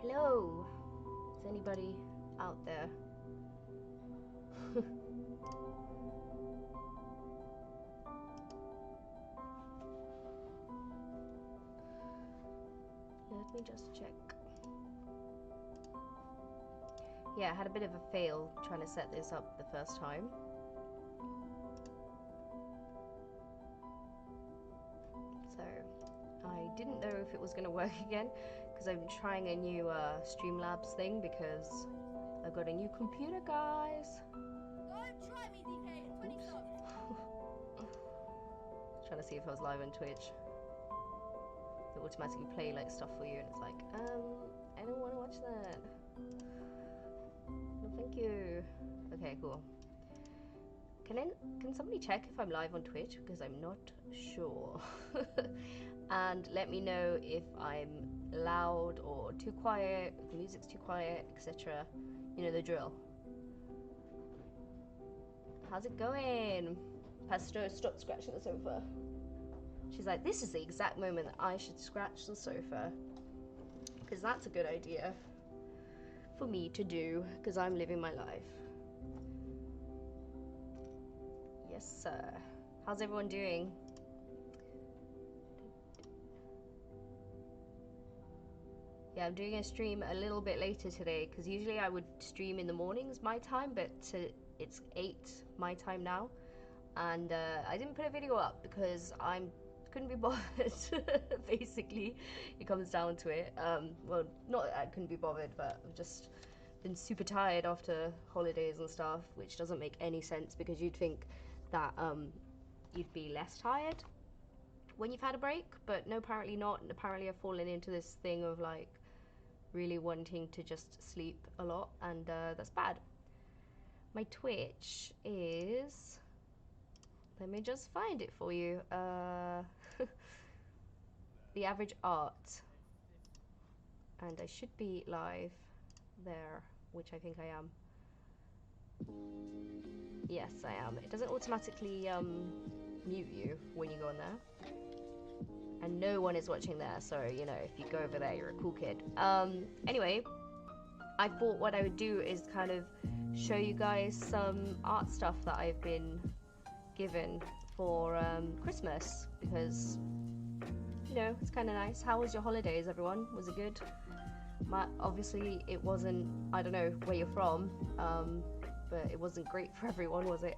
Hello? Is anybody out there? Let me just check. Yeah, I had a bit of a fail trying to set this up the first time. So, I didn't know if it was going to work again because I'm trying a new Streamlabs thing because I've got a new computer, guys. Don't try me, DK. 20 subs. Trying to see if I was live on Twitch. They automatically play like stuff for you, and it's like, I don't want to watch that. No, thank you. Okay, cool. Can somebody check if I'm live on Twitch because I'm not sure. And let me know if I'm loud or too quiet, if the music's too quiet, etc. You know the drill. How's it going? Pesto, stop scratching the sofa. She's like, this is the exact moment that I should scratch the sofa. Because that's a good idea for me to do, because I'm living my life. Yes, sir. How's everyone doing? Yeah, I'm doing a stream a little bit later today, because usually I would stream in the mornings my time, but it's 8 my time now. And I didn't put a video up because I couldn't be bothered. Basically, it comes down to it. Well, not that I couldn't be bothered, but I've just been super tired after holidays and stuff, which doesn't make any sense because you'd think that you'd be less tired when you've had a break, but no, apparently not. And apparently I've fallen into this thing of like really wanting to just sleep a lot, and that's bad. My Twitch is, let me just find it for you. The Average Art, and I should be live there, which I think I am. Yes, I am. It doesn't automatically mute you when you go on there, and no one is watching there, so you know, if you go over there, you're a cool kid. Anyway, I thought what I would do is kind of show you guys some art stuff that I've been given for Christmas, because you know, it's kind of nice. How was your holidays, everyone? Was it good? Obviously it wasn't, I don't know where you're from, but it wasn't great for everyone, was it?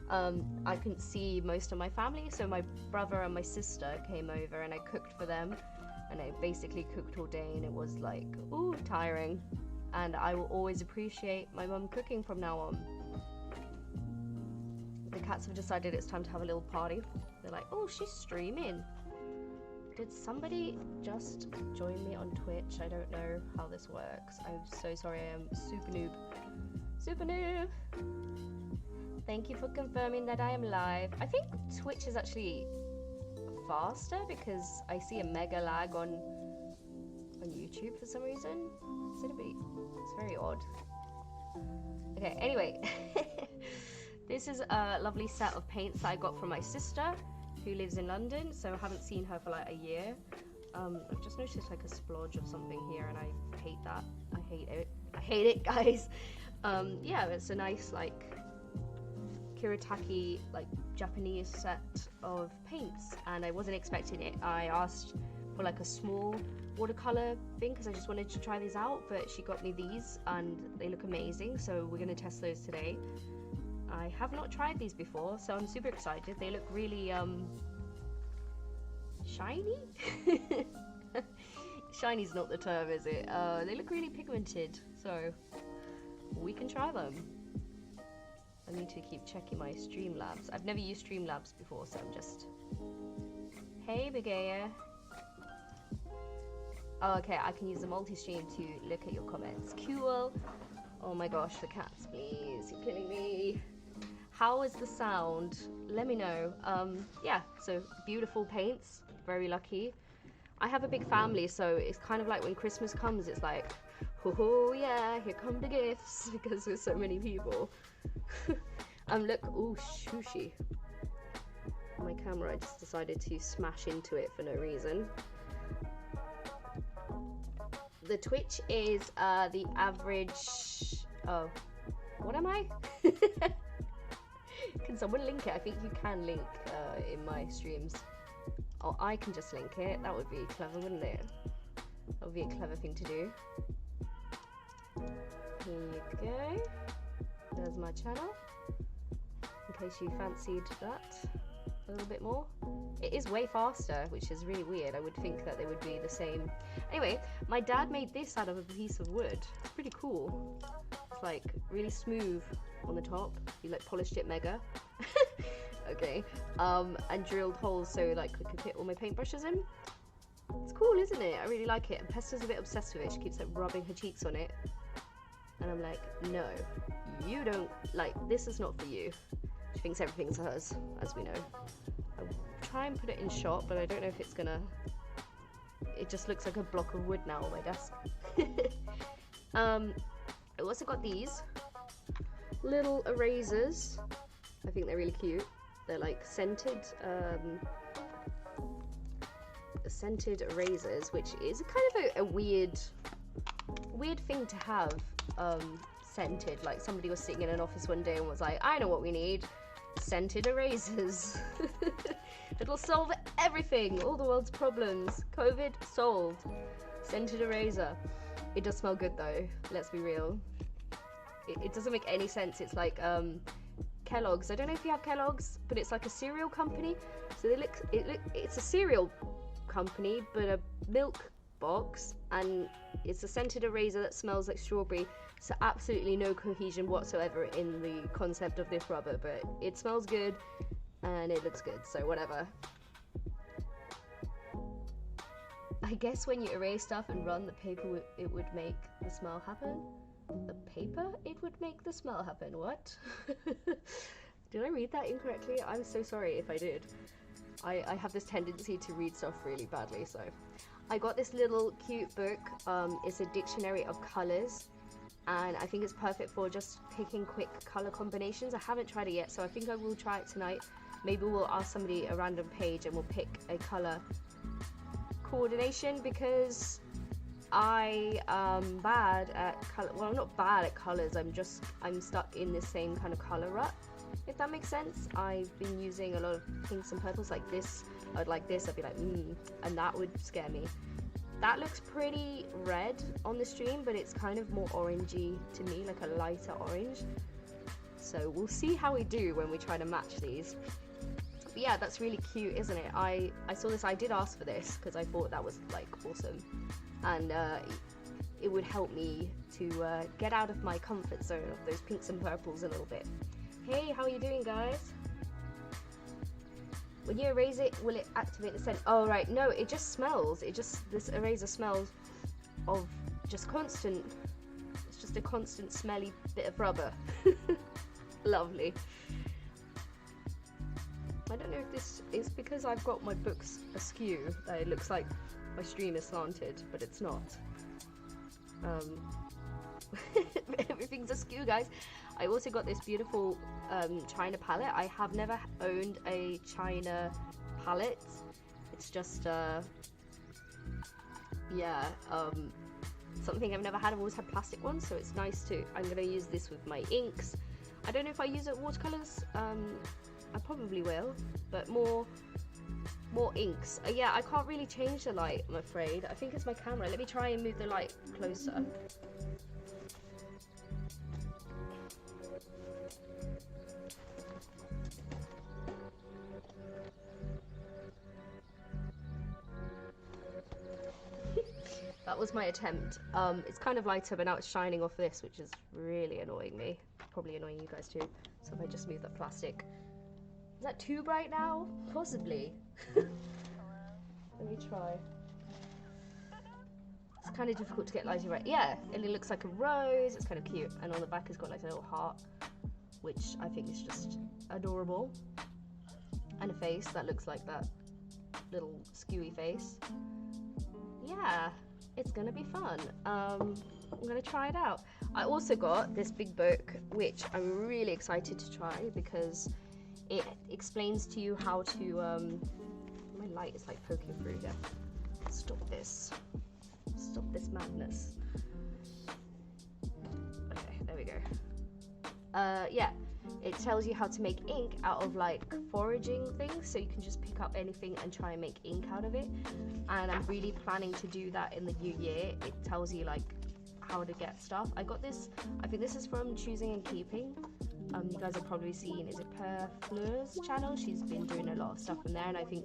I couldn't see most of my family, so my brother and my sister came over and I cooked for them, and I basically cooked all day, and it was like, ooh, tiring. And I will always appreciate my mum cooking from now on. The cats have decided it's time to have a little party. They're like, oh, she's streaming. Did somebody just join me on Twitch? I don't know how this works. I'm so sorry, I am super noob. Super noob! Thank you for confirming that I am live. I think Twitch is actually faster because I see a mega lag on YouTube for some reason. It's very odd. Okay, anyway. This is a lovely set of paints that I got from my sister, who lives in London, so I haven't seen her for like a year. I've just noticed like a splodge of something here, and I hate that. I hate it. I hate it, guys. Yeah, it's a nice like Kiritaki, like Japanese set of paints, and I wasn't expecting it. I asked for like a small watercolor thing because I just wanted to try these out, but she got me these and they look amazing, so we're gonna test those today. I have not tried these before, so I'm super excited. They look really shiny. Shiny's not the term, is it? They look really pigmented, so we can try them. I need to keep checking my Streamlabs. I've never used Streamlabs before, so I'm just... Hey, Bigaya. Oh, okay, I can use the multi-stream to look at your comments. Cool. Oh my gosh, the cats, please. You're killing me. How is the sound? Let me know. Yeah, so beautiful paints. Very lucky. I have a big family, so it's kind of like when Christmas comes, it's like, oh yeah, here come the gifts, because there's so many people. Look, ooh, sushi. My camera, I just decided to smash into it for no reason. the Twitch is the average. Oh, what am I? Can someone link it? I think you can link in my streams. Or I can just link it. That would be clever, wouldn't it? That would be a clever thing to do. Here you go. There's my channel. In case you fancied that a little bit more. It is way faster, which is really weird. I would think that they would be the same. Anyway, my dad made this out of a piece of wood. It's pretty cool. It's like really smooth on the top. He like polished it mega. Okay. And drilled holes so like I could fit all my paintbrushes in. It's cool, isn't it? I really like it. And Pester's a bit obsessed with it. She keeps like rubbing her cheeks on it. And I'm like, no, you don't, like, this is not for you. She thinks everything's hers, as we know. I'll try and put it in shot, but I don't know if it's gonna, it just looks like a block of wood now on my desk. I also got these little erasers. I think they're really cute. They're like scented erasers, which is kind of a weird thing to have. Scented, like somebody was sitting in an office one day and was like, I know what we need, scented erasers. It'll solve everything, all the world's problems. COVID solved. Scented eraser. It does smell good though, let's be real. It doesn't make any sense. It's like Kellogg's. I don't know if you have Kellogg's, but it's like a cereal company. So it's a cereal company, but a milk box, and it's a scented eraser that smells like strawberry. So absolutely no cohesion whatsoever in the concept of this rubber, but it smells good and it looks good, so whatever. I guess when you erase stuff and run the paper, it would make the smell happen. The paper? It would make the smell happen. What? Did I read that incorrectly? I'm so sorry if I did. I have this tendency to read stuff really badly, so. I got this little cute book. It's a dictionary of colours, and I think it's perfect for just picking quick colour combinations. I haven't tried it yet, so I think I will try it tonight. Maybe we'll ask somebody a random page and we'll pick a colour coordination, because I am bad at colour. Well, I'm not bad at colours, I'm stuck in the same kind of colour rut, if that makes sense. I've been using a lot of pinks and purples like this. I'd like this, I'd be like, and that would scare me. That looks pretty red on the stream, but it's kind of more orangey to me, like a lighter orange. So we'll see how we do when we try to match these. But yeah, that's really cute, isn't it? I saw this, I did ask for this, because I thought that was like awesome. And it would help me to get out of my comfort zone of those pinks and purples a little bit. Hey, how are you doing, guys? When you erase it, will it activate the scent? Oh, right. No, it just smells. This eraser smells of just constant. It's just a constant smelly bit of rubber. Lovely. I don't know if this is because I've got my books askew that it looks like my stream is slanted, but it's not. Everything's askew, guys. I also got this beautiful China palette. I have never owned a China palette. It's just something I've never had. I've always had plastic ones, so it's nice to. I'm gonna use this with my inks. I don't know if I use it watercolors. I probably will, but more inks. Yeah, I can't really change the light, I'm afraid. I think it's my camera. Let me try and move the light closer. That was my attempt. It's kind of lighter, but now it's shining off this, which is really annoying me. Probably annoying you guys too. So if I just move that plastic. Is that too bright now? Possibly. Let me try. It's kind of difficult to get lighting right. Yeah, and it looks like a rose. It's kind of cute. And on the back it's got like a little heart, which I think is just adorable. And a face that looks like that little skewy face. Yeah. It's gonna be fun. I'm gonna try it out. I also got this big book, which I'm really excited to try because it explains to you how to. My light is like poking through here. Stop this madness. Okay, there we go. Yeah, it tells you how to make ink out of like foraging things, so you can just pick up anything and try and make ink out of it. And I'm really planning to do that in the new year. It tells you like how to get stuff. I got this, I think this is from Choosing and Keeping. You guys have probably seen, is it Per Fleur's channel? She's been doing a lot of stuff in there, and I think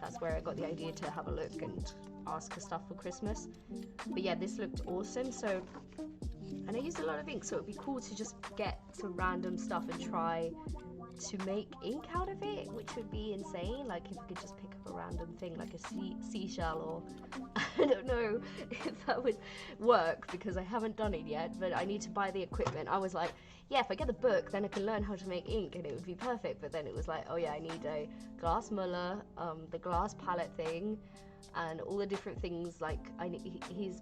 that's where I got the idea to have a look and ask her stuff for Christmas. But yeah, this looked awesome. So, and I used a lot of ink, so it'd be cool to just get some random stuff and try to make ink out of it, which would be insane. Like if we could just pick up a random thing like a seashell, or I don't know if that would work because I haven't done it yet, but I need to buy the equipment. I was like, yeah, if I get the book, then I can learn how to make ink and it would be perfect. But then it was like, oh yeah, I need a glass muller, the glass palette thing, and all the different things. Like he's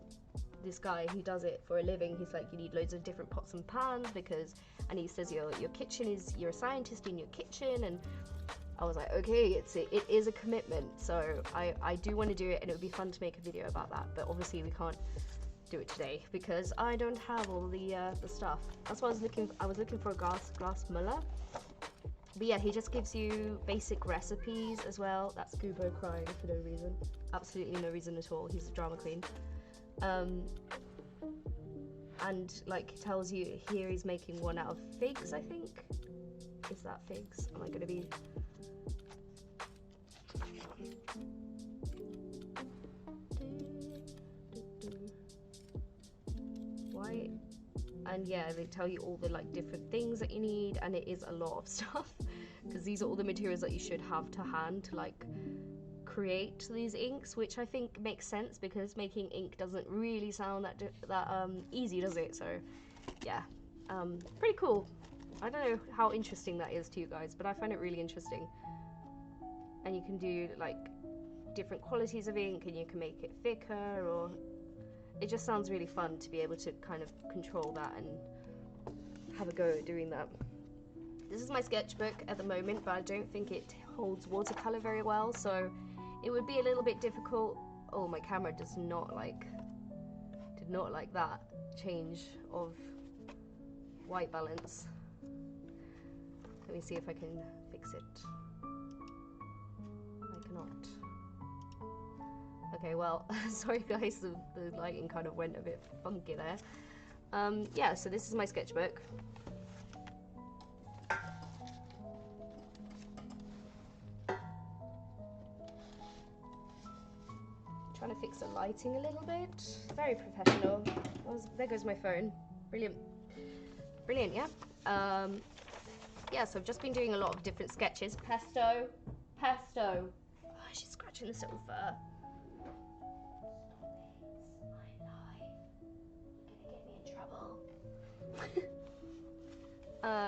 this guy who does it for a living. He's like, you need loads of different pots and pans because, and he says your kitchen is, you're a scientist in your kitchen. And I was like, okay, it is a commitment. So I do want to do it, and it would be fun to make a video about that. But obviously we can't do it today because I don't have all the stuff. That's why I was looking for a glass muller. But yeah, he just gives you basic recipes as well. That's Kubo crying for no reason, absolutely no reason at all. He's a drama queen. And like tells you here he's making one out of figs, I think. Is that figs? Am I gonna be why? And yeah, they tell you all the like different things that you need, and it is a lot of stuff because these are all the materials that you should have to hand to like create these inks, which I think makes sense because making ink doesn't really sound that easy, does it? So yeah, pretty cool. I don't know how interesting that is to you guys, but I find it really interesting. And you can do like different qualities of ink, and you can make it thicker, or it just sounds really fun to be able to kind of control that and have a go at doing that. This is my sketchbook at the moment, but I don't think it holds watercolor very well, so it would be a little bit difficult. Oh, my camera did not like that change of white balance. Let me see if I can fix it. I cannot. Okay, well, sorry guys, the lighting kind of went a bit funky there. Yeah, so this is my sketchbook. Trying to fix the lighting a little bit. Very professional. There goes my phone. Brilliant. Brilliant, yeah. Yeah, so I've just been doing a lot of different sketches. Pesto. Oh, she's scratching this little fur.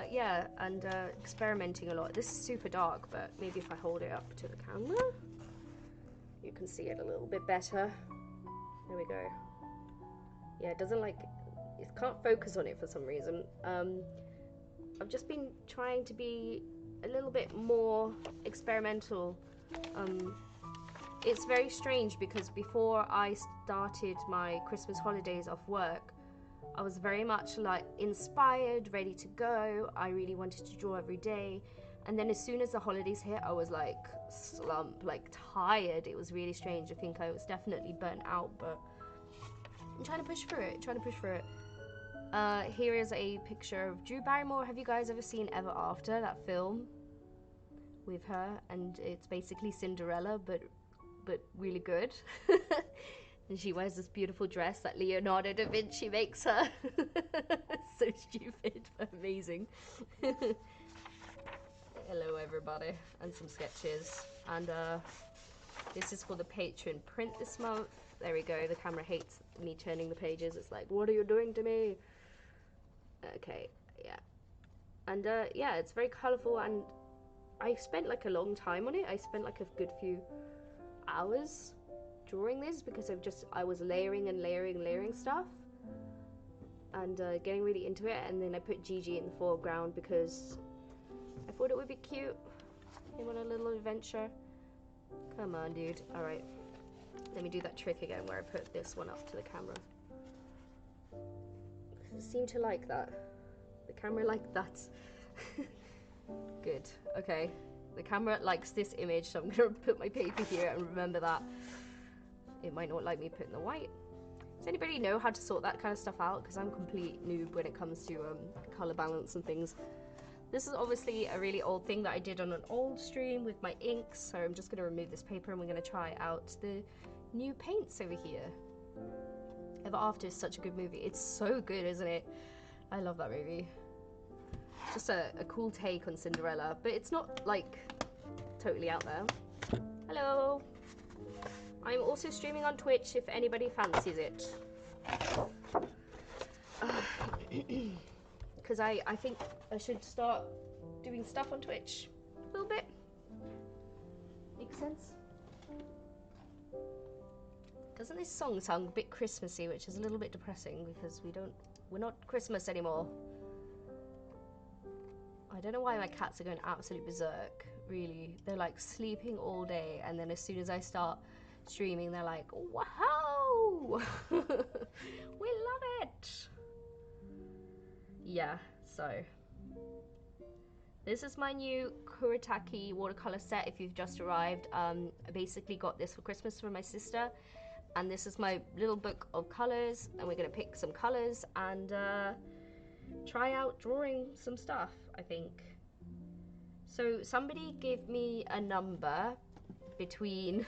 Yeah, and experimenting a lot. This is super dark, but maybe if I hold it up to the camera, you can see it a little bit better. There we go. Yeah, it doesn't like, it can't focus on it for some reason. I've just been trying to be a little bit more experimental. It's very strange because before I started my Christmas holidays off work, I was very much like inspired, ready to go. I really wanted to draw every day. And then as soon as the holidays hit, I was like slump, like tired. It was really strange. I think I was definitely burnt out, but I'm trying to push through it, here is a picture of Drew Barrymore. Have you guys ever seen Ever After, that film with her? And it's basically Cinderella, but really good. And she wears this beautiful dress that Leonardo da Vinci makes her. So stupid, but amazing. Hello everybody, and some sketches. And this is for the Patreon print this month. There we go, the camera hates me turning the pages. It's like, what are you doing to me? Okay, yeah. And yeah, it's very colourful, and I spent like a long time on it. I spent like a good few hours drawing this because I was layering and layering stuff and getting really into it. And then I put Gigi in the foreground because I thought it would be cute. Came on a little adventure. Come on, dude. Alright, Let me do that trick again where I put this one up to the camera. It seemed to like that. The camera liked that. Good. Okay. The camera likes this image, so I'm gonna put my paper here and remember that. It might not like me putting the white. Does anybody know how to sort that kind of stuff out? Because I'm a complete noob when it comes to color balance and things. This is obviously a really old thing that I did on an old stream with my inks, so I'm just going to remove this paper and we're going to try out the new paints over here. Ever After is such a good movie. It's so good, isn't it? I love that movie. Just a cool take on Cinderella, but it's not like totally out there. Hello! I'm also streaming on Twitch if anybody fancies it. Because I think I should start doing stuff on Twitch a little bit. Makes sense? Doesn't this song sound a bit Christmassy, which is a little bit depressing because we're not Christmas anymore. I don't know why my cats are going absolute berserk, really. They're like sleeping all day, and then as soon as I start streaming, they're like, wow! We love it! Yeah, so this is my new Kuretake watercolor set if you've just arrived. I basically got this for Christmas from my sister, and this is my little book of colors, and we're gonna pick some colors and try out drawing some stuff, I think. So somebody give me a number between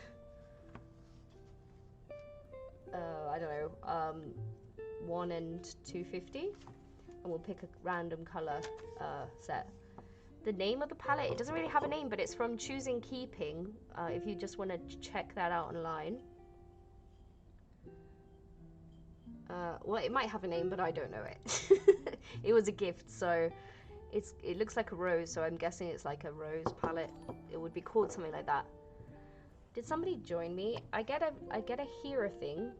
I don't know, 1 and 250, and we'll pick a random color set. The name of the palette, it doesn't really have a name, but it's from Choosing Keeping, if you just want to check that out online. Well, it might have a name, but I don't know it. It was a gift, so it looks like a rose, so I'm guessing it's like a rose palette. It would be called something like that. Did somebody join me? I get a hear a thing.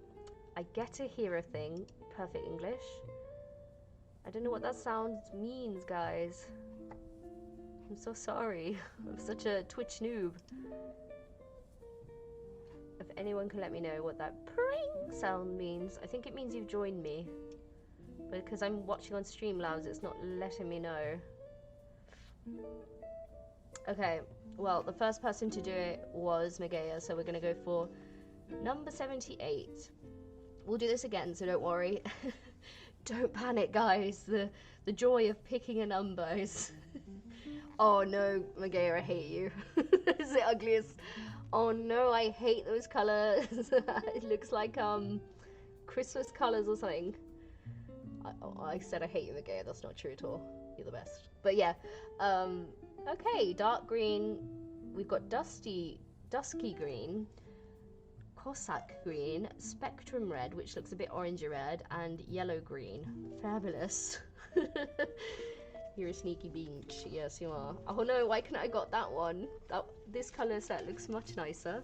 I get to hear a thing. Perfect English. I don't know what that sound means, guys. I'm so sorry. I'm such a Twitch noob. If anyone can let me know what that pring sound means. I think it means you've joined me. But because I'm watching on Streamlabs, it's not letting me know. Okay, well, the first person to do it was Megaya, so we're going to go for number 78. We'll do this again, so don't worry. Don't panic, guys. The joy of picking a number is... Oh no, Megaya, I hate you. It's the ugliest. Oh no, I hate those colors. It looks like Christmas colors or something. I said I hate you, Megaya. That's not true at all. You're the best. But yeah, okay, dark green. We've got dusky green, Cossack green, spectrum red, which looks a bit orangey red, and yellow green. Fabulous. You're a sneaky beach. Yes, you are. Oh no, why couldn't I got that one? This color set looks much nicer.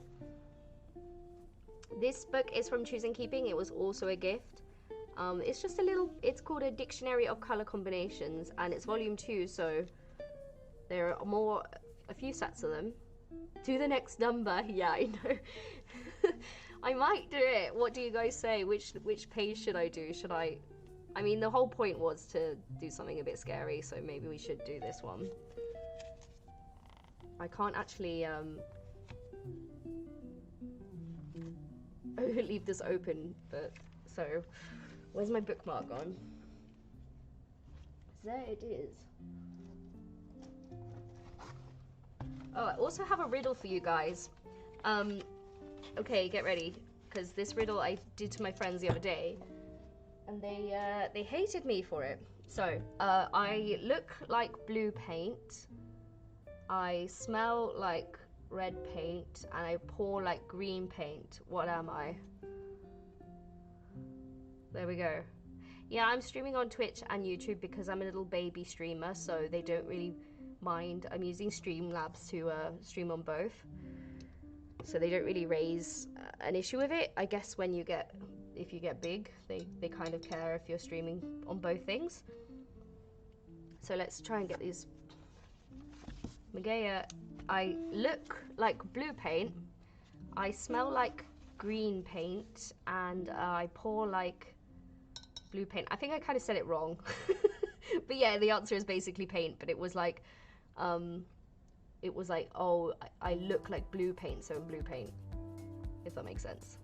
This book is from Choosing Keeping. It was also a gift. It's just a little, it's called A Dictionary of Color Combinations, and it's volume 2, so there are a few sets of them. Do the next number. Yeah, I know. I might do it. What do you guys say? Which page should I do? I mean, the whole point was to do something a bit scary, so maybe we should do this one. I can't actually leave this open, but so where's my bookmark gone? There it is. Oh, I also have a riddle for you guys. Okay, get ready, because this riddle I did to my friends the other day, and they hated me for it. So, I look like blue paint, I smell like red paint, and I pour like green paint. What am I? There we go. Yeah, I'm streaming on Twitch and YouTube because I'm a little baby streamer, so they don't really mind. I'm using Streamlabs to stream on both, so they don't really raise an issue with it. I guess when if you get big, they kind of care if you're streaming on both things. So let's try and get these. Megaya, I look like blue paint, I smell like green paint and I pour like blue paint. I think I kind of said it wrong. But yeah, the answer is basically paint, but it was like, oh, I look like blue paint, so blue paint, if that makes sense.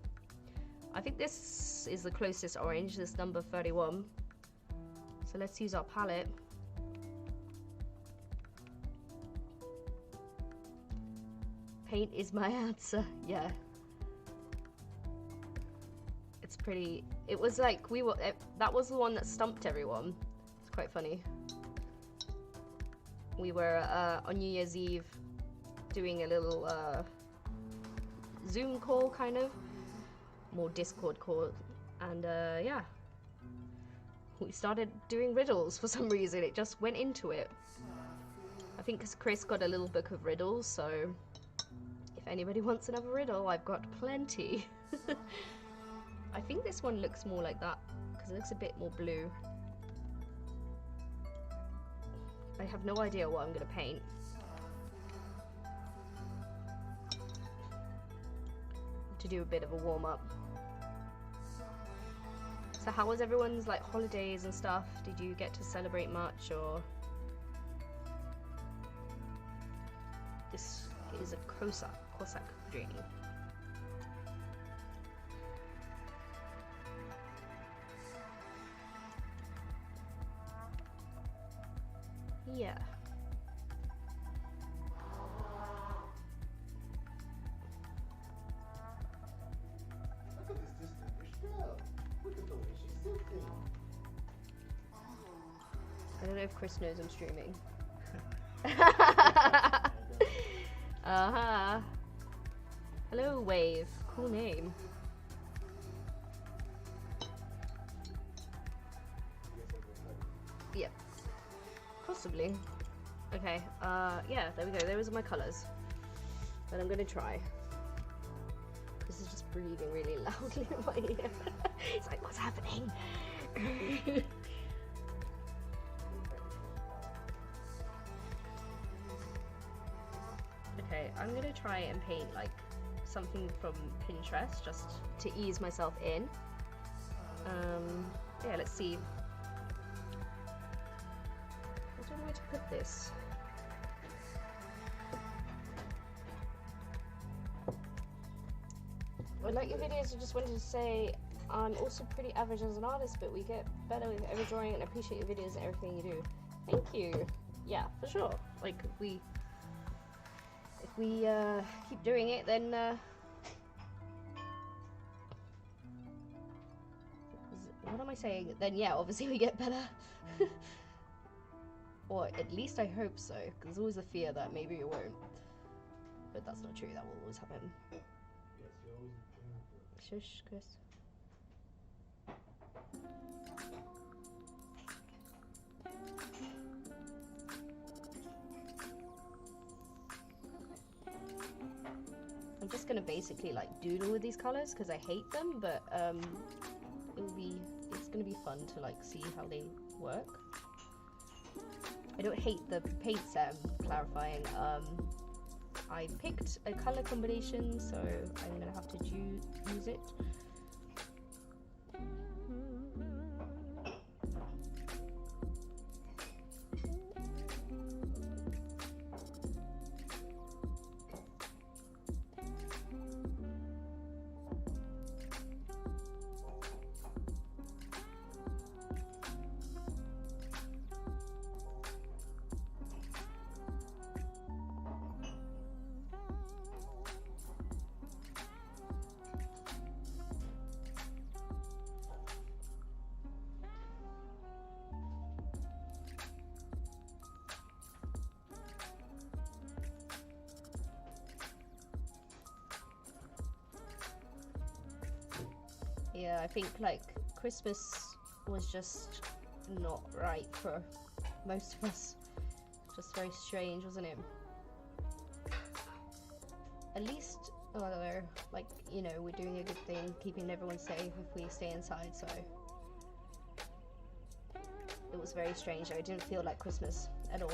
I think this is the closest orange, this number 31. So let's use our palette. Paint is my answer, yeah. It's pretty, it was like, that was the one that stumped everyone. It's quite funny. We were on New Year's Eve doing a little Zoom call, kind of. More Discord call. And yeah. We started doing riddles for some reason. It just went into it. I think because Chris got a little book of riddles, so if anybody wants another riddle, I've got plenty. I think this one looks more like that, because it looks a bit more blue. I have no idea what I'm going to paint. To do a bit of a warm-up. So how was everyone's like holidays and stuff? Did you get to celebrate much, or? This is a Cossack dream. Yeah. Look at this distinguished girl. Look at the way she's sitting. I don't know if Chris knows I'm streaming. Uh-huh. Hello, Wave. Cool name. Yep. Possibly. Okay, yeah, there we go. Those are my colours. But I'm gonna try. This is just breathing really loudly in my ear. It's like, what's happening? Okay, I'm gonna try and paint like something from Pinterest just to ease myself in. Yeah, let's see. I don't know where to put this. I like your videos. I just wanted to say I'm also pretty average as an artist, but we get better with every drawing, and I appreciate your videos and everything you do. Thank you. Yeah, for sure. Like if we keep doing it, then what am I saying? Then yeah, obviously we get better. Or at least I hope so, because there's always a fear that maybe it won't. But that's not true, that will always happen. Shush, Chris. I'm just gonna basically like doodle with these colors because I hate them, but it's gonna be fun to like see how they work. I don't hate the paint set, I'm clarifying. I picked a color combination, so I'm gonna have to use it. Yeah, I think like Christmas was just not right for most of us. Just very strange, wasn't it? At least, like, you know, we're doing a good thing, keeping everyone safe if we stay inside, so it was very strange. I didn't feel like Christmas at all.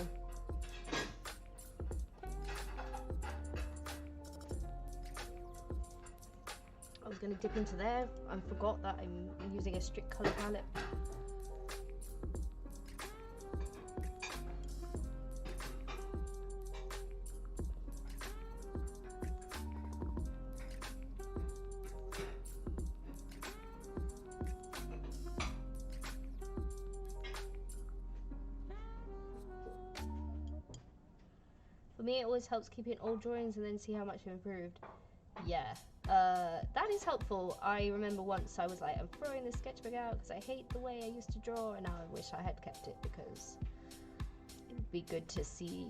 Oh, gonna dip into there. I forgot that I'm using a strict color palette. For me, it always helps keeping old drawings and then see how much I've improved. Yeah, that is helpful. I remember once I was like, I'm throwing this sketchbook out because I hate the way I used to draw, and now I wish I had kept it because it would be good to see.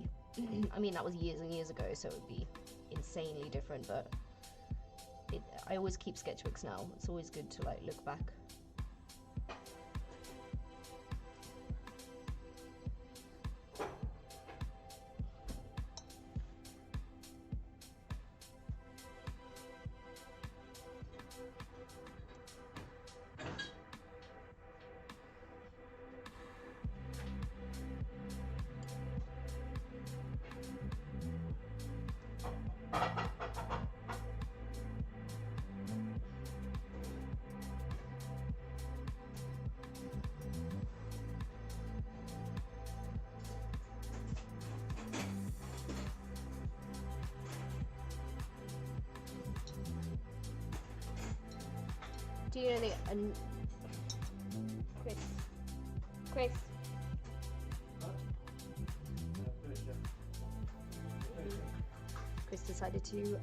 I mean, that was years and years ago, so it would be insanely different, but I always keep sketchbooks now. It's always good to like look back. Do you know the Chris? Chris decided to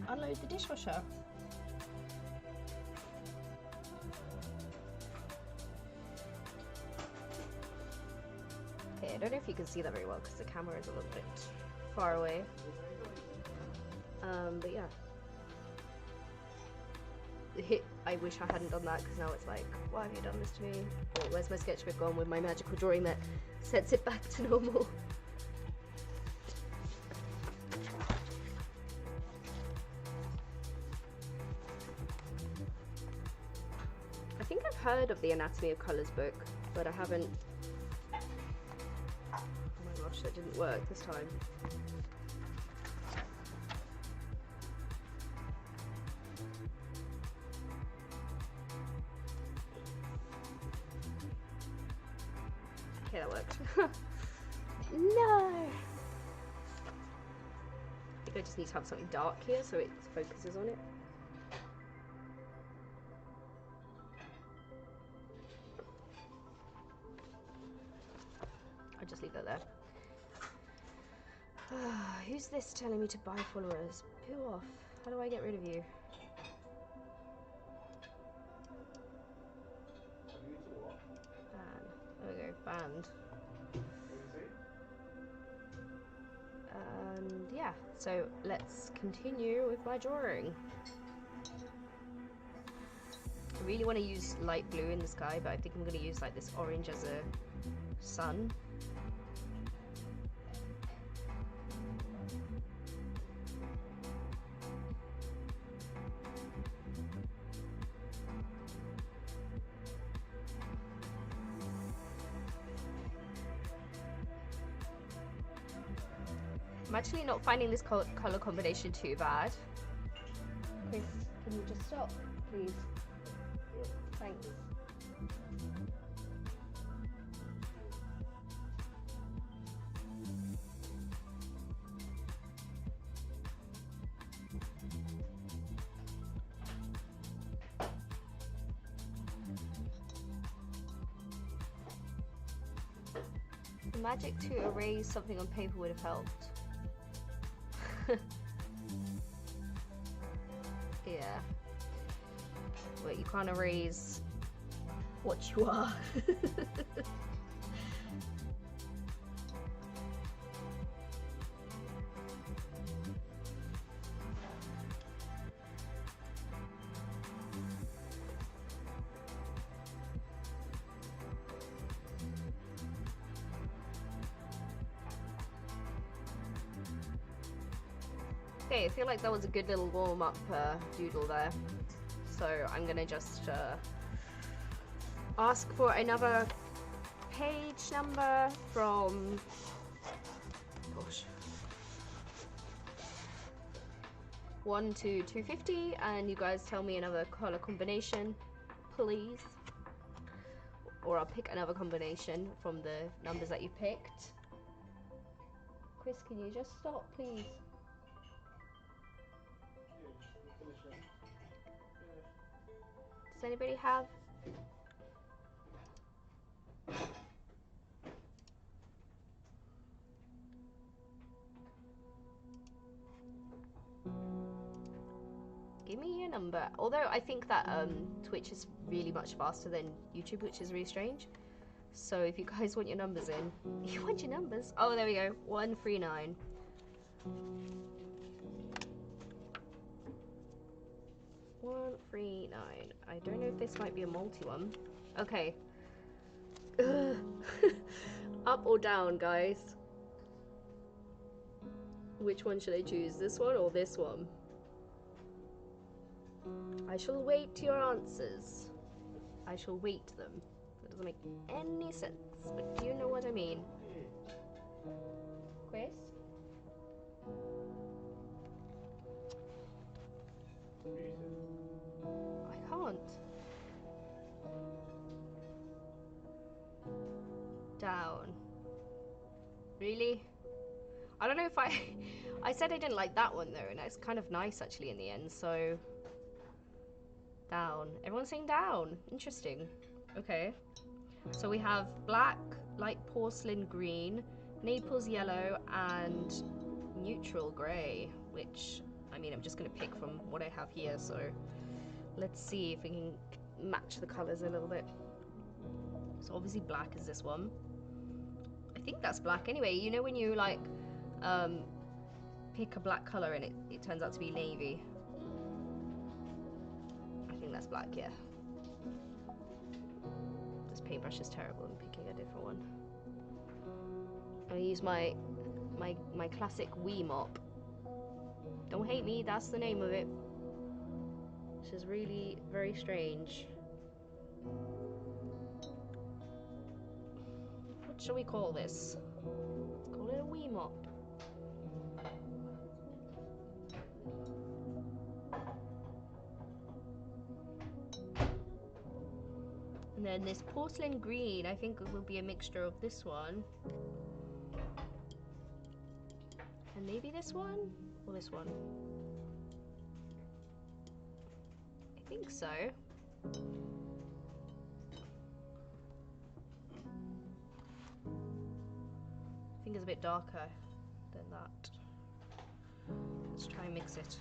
unload the dishwasher. Okay, I don't know if you can see that very well because the camera is a little bit far away. But yeah. I wish I hadn't done that because now it's like, why have you done this to me? Oh, where's my sketchbook gone with my magical drawing that sets it back to normal? I think I've heard of the Anatomy of Colours book, but I haven't... Oh my gosh, that didn't work this time. Okay, that worked. No! I think I just need to have something dark here so it focuses on it. I'll just leave that there. Who's this telling me to buy followers? Poo off. How do I get rid of you? There we go, banned. And yeah, so let's continue with my drawing. I really want to use light blue in the sky, but I think I'm going to use like this orange as a sun. I'm actually not finding this color combination too bad. Chris, can you just stop, please? Thanks. The magic to erase something on paper would have helped. Yeah. But you can't erase what you are. Okay, I feel like that was a good little warm-up doodle there. So I'm gonna just ask for another page number from... Gosh. 1 to 250, and you guys tell me another color combination, please. Or I'll pick another combination from the numbers that you picked. Chris, can you just stop, please? Does anybody have? Give me your number. Although I think that Twitch is really much faster than YouTube, which is really strange. So if you guys want your numbers in, you want your numbers? Oh, there we go. 139. I don't know if this might be a multi one. Okay. Up or down, guys? Which one should I choose? This one or this one? I shall wait your answers. I shall wait them. That doesn't make any sense, but you know what I mean. Chris? I can't. Down. Really? I don't know if I... I said I didn't like that one though, and it's kind of nice actually in the end, so... Down. Everyone's saying down. Interesting. Okay. So we have black, light porcelain green, Naples yellow, and neutral grey, which, I mean, I'm just going to pick from what I have here, so let's see if we can match the colours a little bit. So obviously black is this one. I think that's black anyway. You know when you, like, pick a black colour and it turns out to be navy? I think that's black, yeah. This paintbrush is terrible. I'm picking a different one. I use my classic Wii mop. Don't hate me, that's the name of it. Which is really very strange. What shall we call this? Let's call it a Wii mop. And then this porcelain green, I think it will be a mixture of this one. And maybe this one? Or this one? I think so. I think it's a bit darker than that. Let's try and mix it.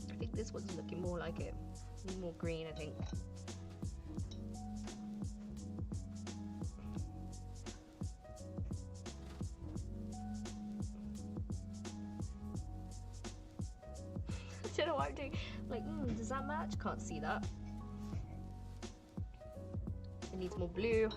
I think this one's looking more like it. More green, I think. I don't know what I'm doing. Like, does that match? Can't see that. It needs more blue.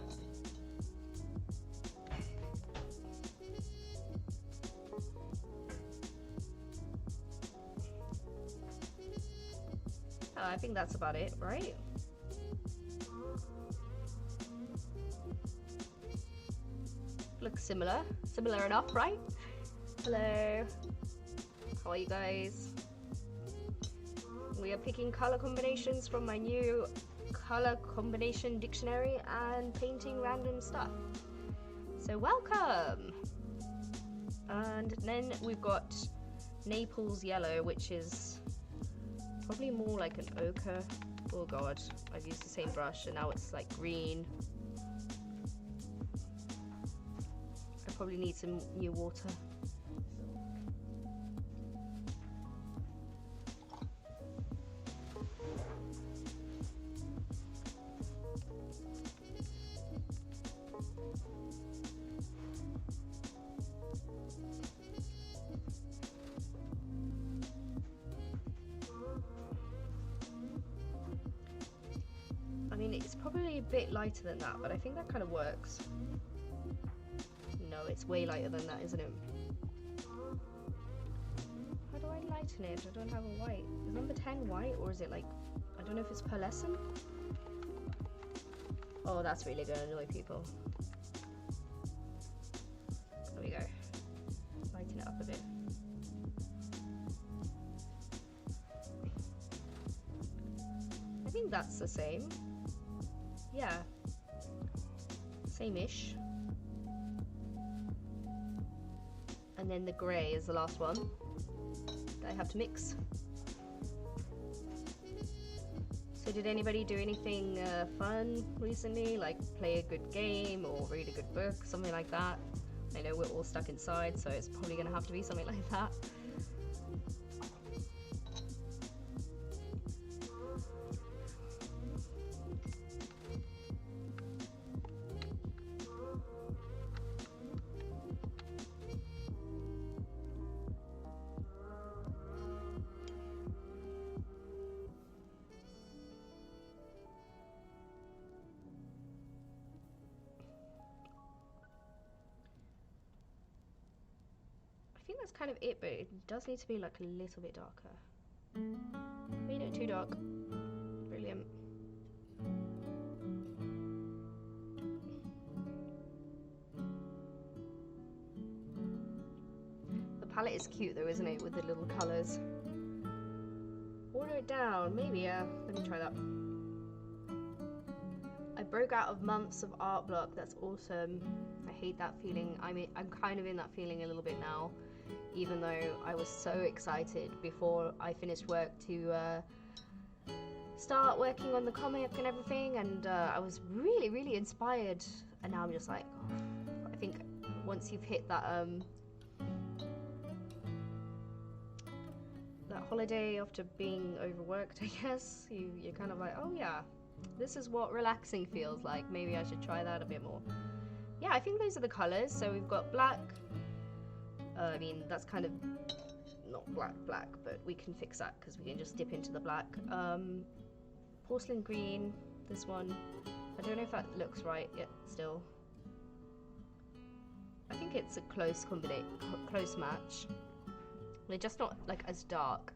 Oh, I think that's about it, right? Looks similar. Similar enough, right? Hello. How are you guys? We are picking color combinations from my new color combination dictionary and painting random stuff. So welcome! And then we've got Naples yellow, which is probably more like an ochre. Oh god, I've used the same brush and now it's like green. I probably need some new water. a bit lighter than that, but I think that kind of works. No, it's way lighter than that, isn't it? How do I lighten it? I don't have a white. Is number 10 white, or is it like, I don't know if it's pearlescent? Oh, that's really gonna annoy people. There we go. Lighten it up a bit. I think that's the same. Yeah. Same-ish. And then the grey is the last one that I have to mix. So did anybody do anything fun recently? Like play a good game or read a good book, something like that? I know we're all stuck inside, so it's probably gonna have to be something like that. I think that's kind of it, but it does need to be like a little bit darker. Made it too dark. Brilliant. The palette is cute though, isn't it, with the little colours. Water it down, maybe, yeah. Let me try that. I broke out of months of art block. That's awesome. I hate that feeling. I'm kind of in that feeling a little bit now, even though I was so excited before I finished work to start working on the comic and everything, and I was really, really inspired. And now I'm just like, oh, I think once you've hit that that holiday after being overworked, I guess, you're kind of like, oh yeah, this is what relaxing feels like. Maybe I should try that a bit more. Yeah, I think those are the colours. So we've got black. I mean, that's kind of not black, but we can fix that because we can just dip into the black. Porcelain green, this one. I don't know if that looks right yet still. I think it's a close match. They're just not like as dark.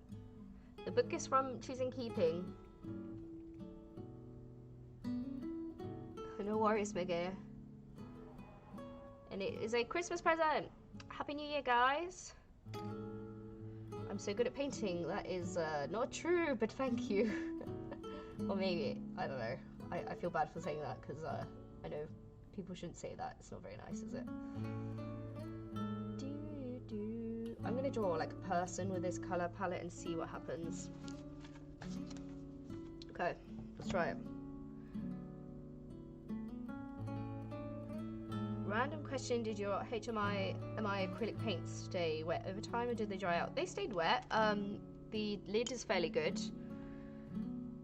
The book is from Choosing Keeping. No worries, Miguel. And it is a Christmas present. Happy New Year, guys. I'm so good at painting. That is not true, but thank you. Or maybe, I don't know. I feel bad for saying that because I know people shouldn't say that. It's not very nice, is it? I'm gonna draw like a person with this color palette and see what happens. Okay, let's try it. Random question, did your HMI acrylic paints stay wet over time or did they dry out? They stayed wet. The lid is fairly good.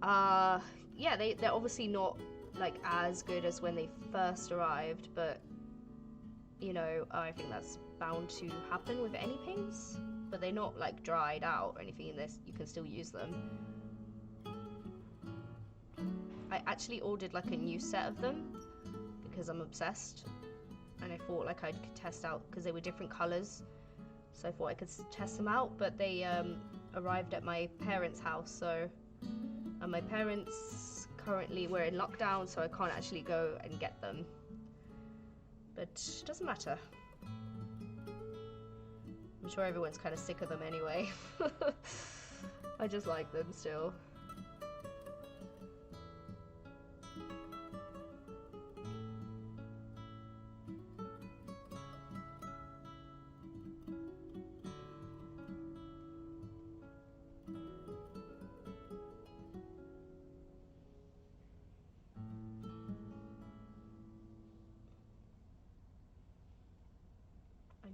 Yeah, they're obviously not like as good as when they first arrived, but you know, I think that's bound to happen with any paints, but they're not like dried out or anything in this. You can still use them. I actually ordered like a new set of them because I'm obsessed. And I thought like I could test out because they were different colors, so I thought I could test them out, but they arrived at my parents' house, so and my parents currently were in lockdown, so I can't actually go and get them, but it doesn't matter. I'm sure everyone's kind of sick of them anyway. I just like them still.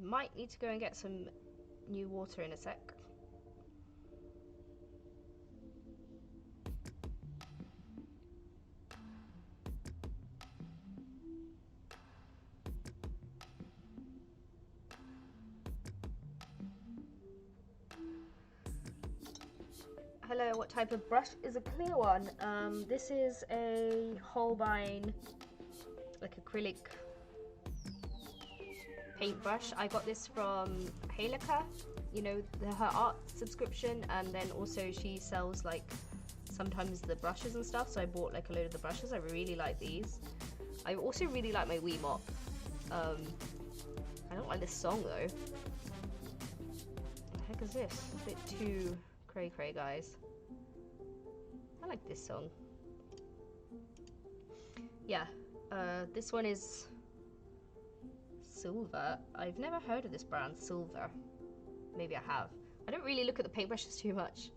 Might need to go and get some new water in a sec. hello, what type of brush is a clear one? This is a Holbein, like acrylic paintbrush. I got this from Halika, you know, her art subscription, and then also she sells like sometimes the brushes and stuff, so I bought like a load of the brushes. I really like these. I also really like my Wii mop. I don't like this song though. What the heck is this? It's a bit too cray guys. I like this song. Yeah, this one is Silver. I've never heard of this brand, Silver. Maybe I have. I don't really look at the paintbrushes too much.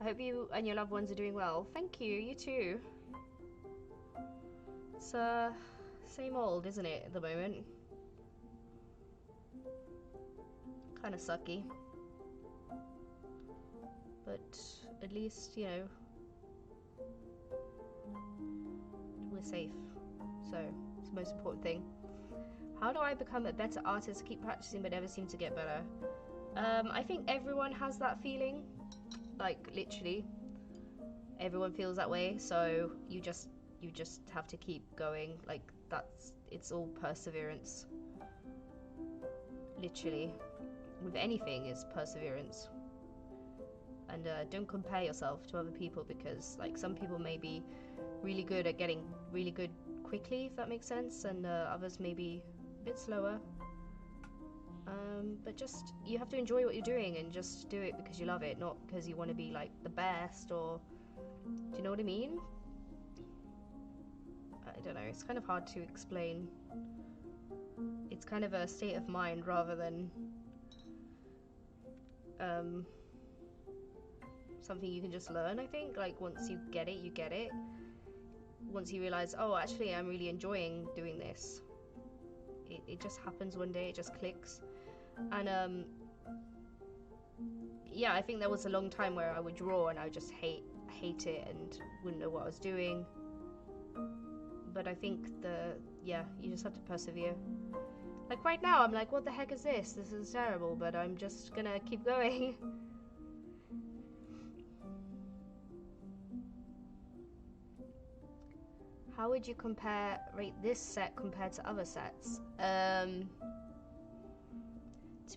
I hope you and your loved ones are doing well. Thank you, you too. It's same old, isn't it, at the moment? Kind of sucky. But at least, you know, we're safe. So, it's the most important thing. How do I become a better artist? Keep practicing but never seem to get better. I think everyone has that feeling. Like, literally. Everyone feels that way. So, you just have to keep going. Like, it's all perseverance. Literally. With anything, it's perseverance. And don't compare yourself to other people, because like some people may be really good at getting really good quickly, if that makes sense, and others may be a bit slower. But just, you have to enjoy what you're doing and just do it because you love it, not because you want to be like the best, or do you know what I mean? I don't know, it's kind of hard to explain. It's kind of a state of mind rather than something you can just learn, I think. Like, once you get it, you get it. Once you realize, oh, actually, I'm really enjoying doing this. It just happens one day, it just clicks. And, yeah, I think there was a long time where I would draw and I would just hate it and wouldn't know what I was doing. But I think you just have to persevere. Like, right now, I'm like, what the heck is this? This is terrible, but I'm just gonna keep going. How would you rate this set compared to other sets? To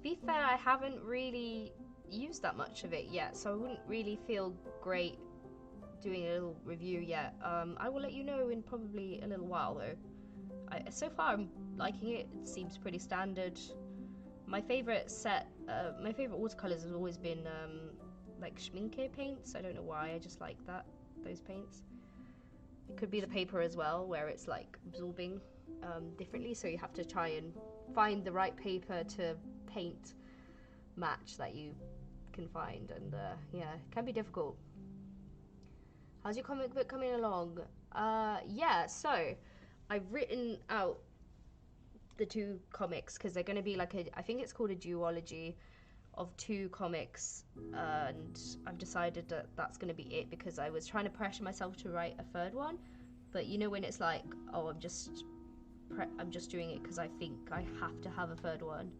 be fair, I haven't really used that much of it yet, so I wouldn't really feel great doing a little review yet. I will let you know in probably a little while though. So far I'm liking it. It seems pretty standard. My favorite my favorite watercolors has always been like Schminke paints. I don't know why, I just like those paints. It could be the paper as well, where it's like absorbing differently, so you have to try and find the right paper to paint match that you can find, and yeah, it can be difficult. How's your comic book coming along? Yeah, so I've written out the 2 comics because they're going to be like I think it's called a duology of 2 comics, and I've decided that that's going to be it, because I was trying to pressure myself to write a 3rd one, but you know when it's like, oh, I'm just doing it because I think I have to have a 3rd one.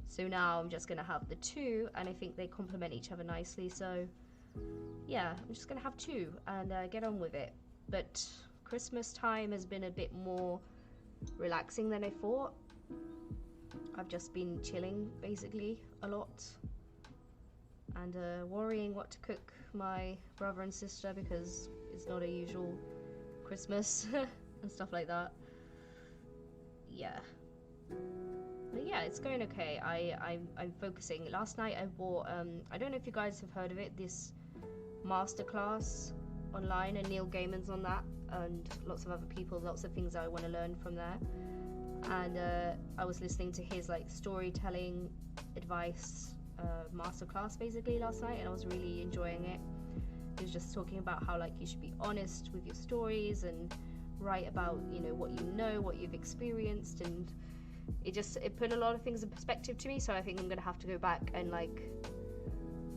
So now I'm just going to have the 2, and I think they complement each other nicely, so yeah, I'm just going to have 2 and get on with it. But Christmas time has been a bit more relaxing than I thought. I've just been chilling basically a lot, and worrying what to cook my brother and sister, because it's not a usual Christmas and stuff like that. Yeah, but yeah, it's going okay. I'm focusing. Last night I bought I don't know if you guys have heard of it, this masterclass online, and Neil Gaiman's on that, and lots of other people, lots of things I want to learn from there. And I was listening to his like storytelling advice masterclass basically last night, and I was really enjoying it. He was just talking about how like you should be honest with your stories and write about, you know, what you've experienced, and it put a lot of things in perspective to me. So I think I'm gonna have to go back and like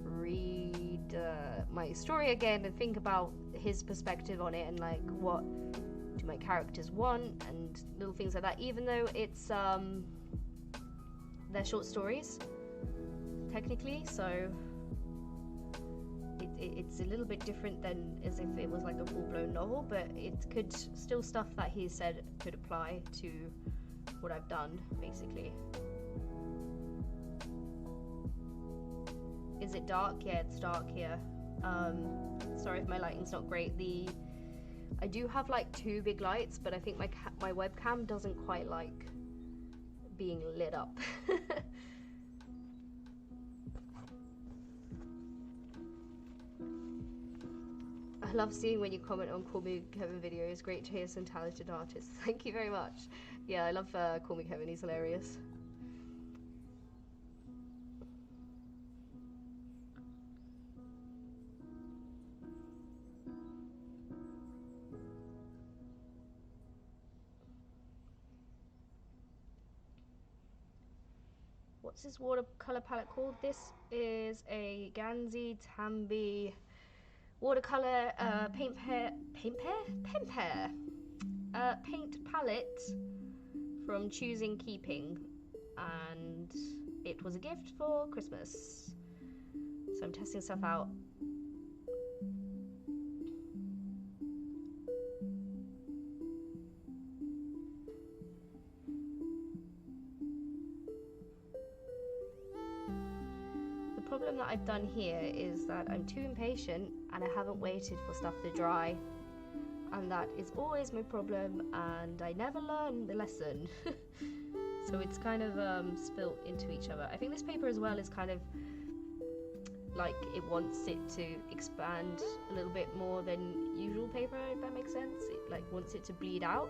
read my story again and think about his perspective on it, and like what do my characters want, and little things like that, even though it's they're short stories technically, so it's a little bit different than as if it was like a full-blown novel, but it could still stuff that he said could apply to what I've done, basically. Is it dark? Yeah, it's dark here. Sorry if my lighting's not great. I do have like 2 big lights, but I think my webcam doesn't quite like being lit up. I love seeing when you comment on Call Me Kevin videos. Great to hear some talented artists. Thank you very much. Yeah, I love Call Me Kevin. He's hilarious. What's this watercolor palette called? This is a Ganzi Tambi watercolor paint palette from Choosing Keeping, and it was a gift for Christmas, so I'm testing stuff out. The problem that I've done here is that I'm too impatient and I haven't waited for stuff to dry, and that is always my problem, and I never learn the lesson. So it's kind of spilt into each other. I think this paper as well is kind of like it wants it to expand a little bit more than usual paper, if that makes sense. It like wants it to bleed out.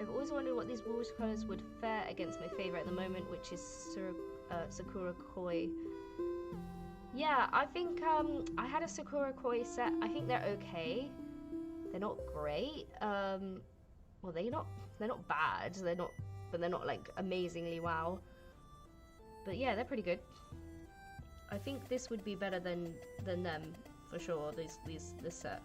I've always wondered what these watercolors would fare against my favorite at the moment, which is Sakura Koi. Yeah, I think I had a Sakura Koi set. I think they're okay. They're not great. Well, they're not bad. But they're not like amazingly wow. But yeah, they're pretty good. I think this would be better than them for sure. This set.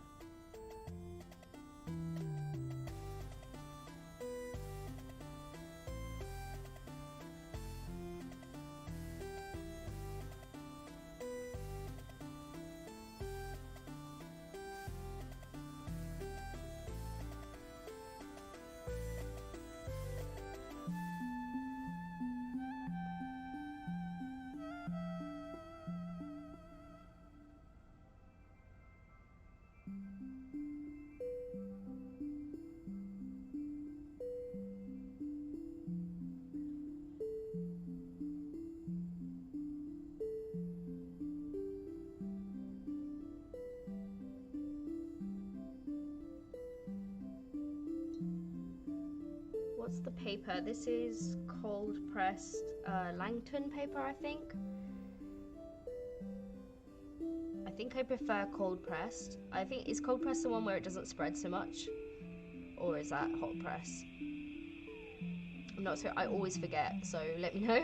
What's the paper? This is cold pressed Langton paper, I think. I think I prefer cold pressed. I think, is cold pressed the one where it doesn't spread so much? Or is that hot press? I'm not sure, I always forget, so let me know.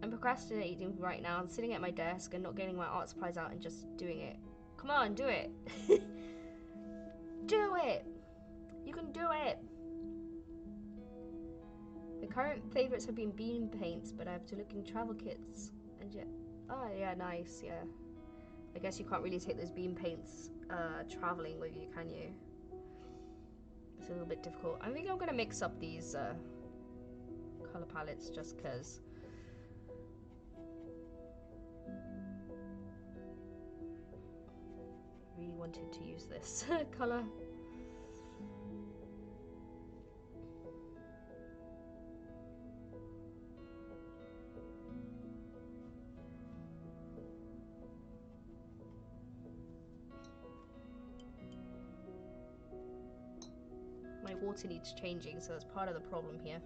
I'm procrastinating right now. I'm sitting at my desk and not getting my art supplies out and just doing it. Come on, do it. Do it! You can do it! The current favourites have been bean paints, but I have to look in travel kits. And yet, oh yeah, nice, yeah. I guess you can't really take those bean paints travelling with you, can you? It's a little bit difficult. I think I'm gonna mix up these colour palettes just because. Really wanted to use this colour. My water needs changing, so that's part of the problem here.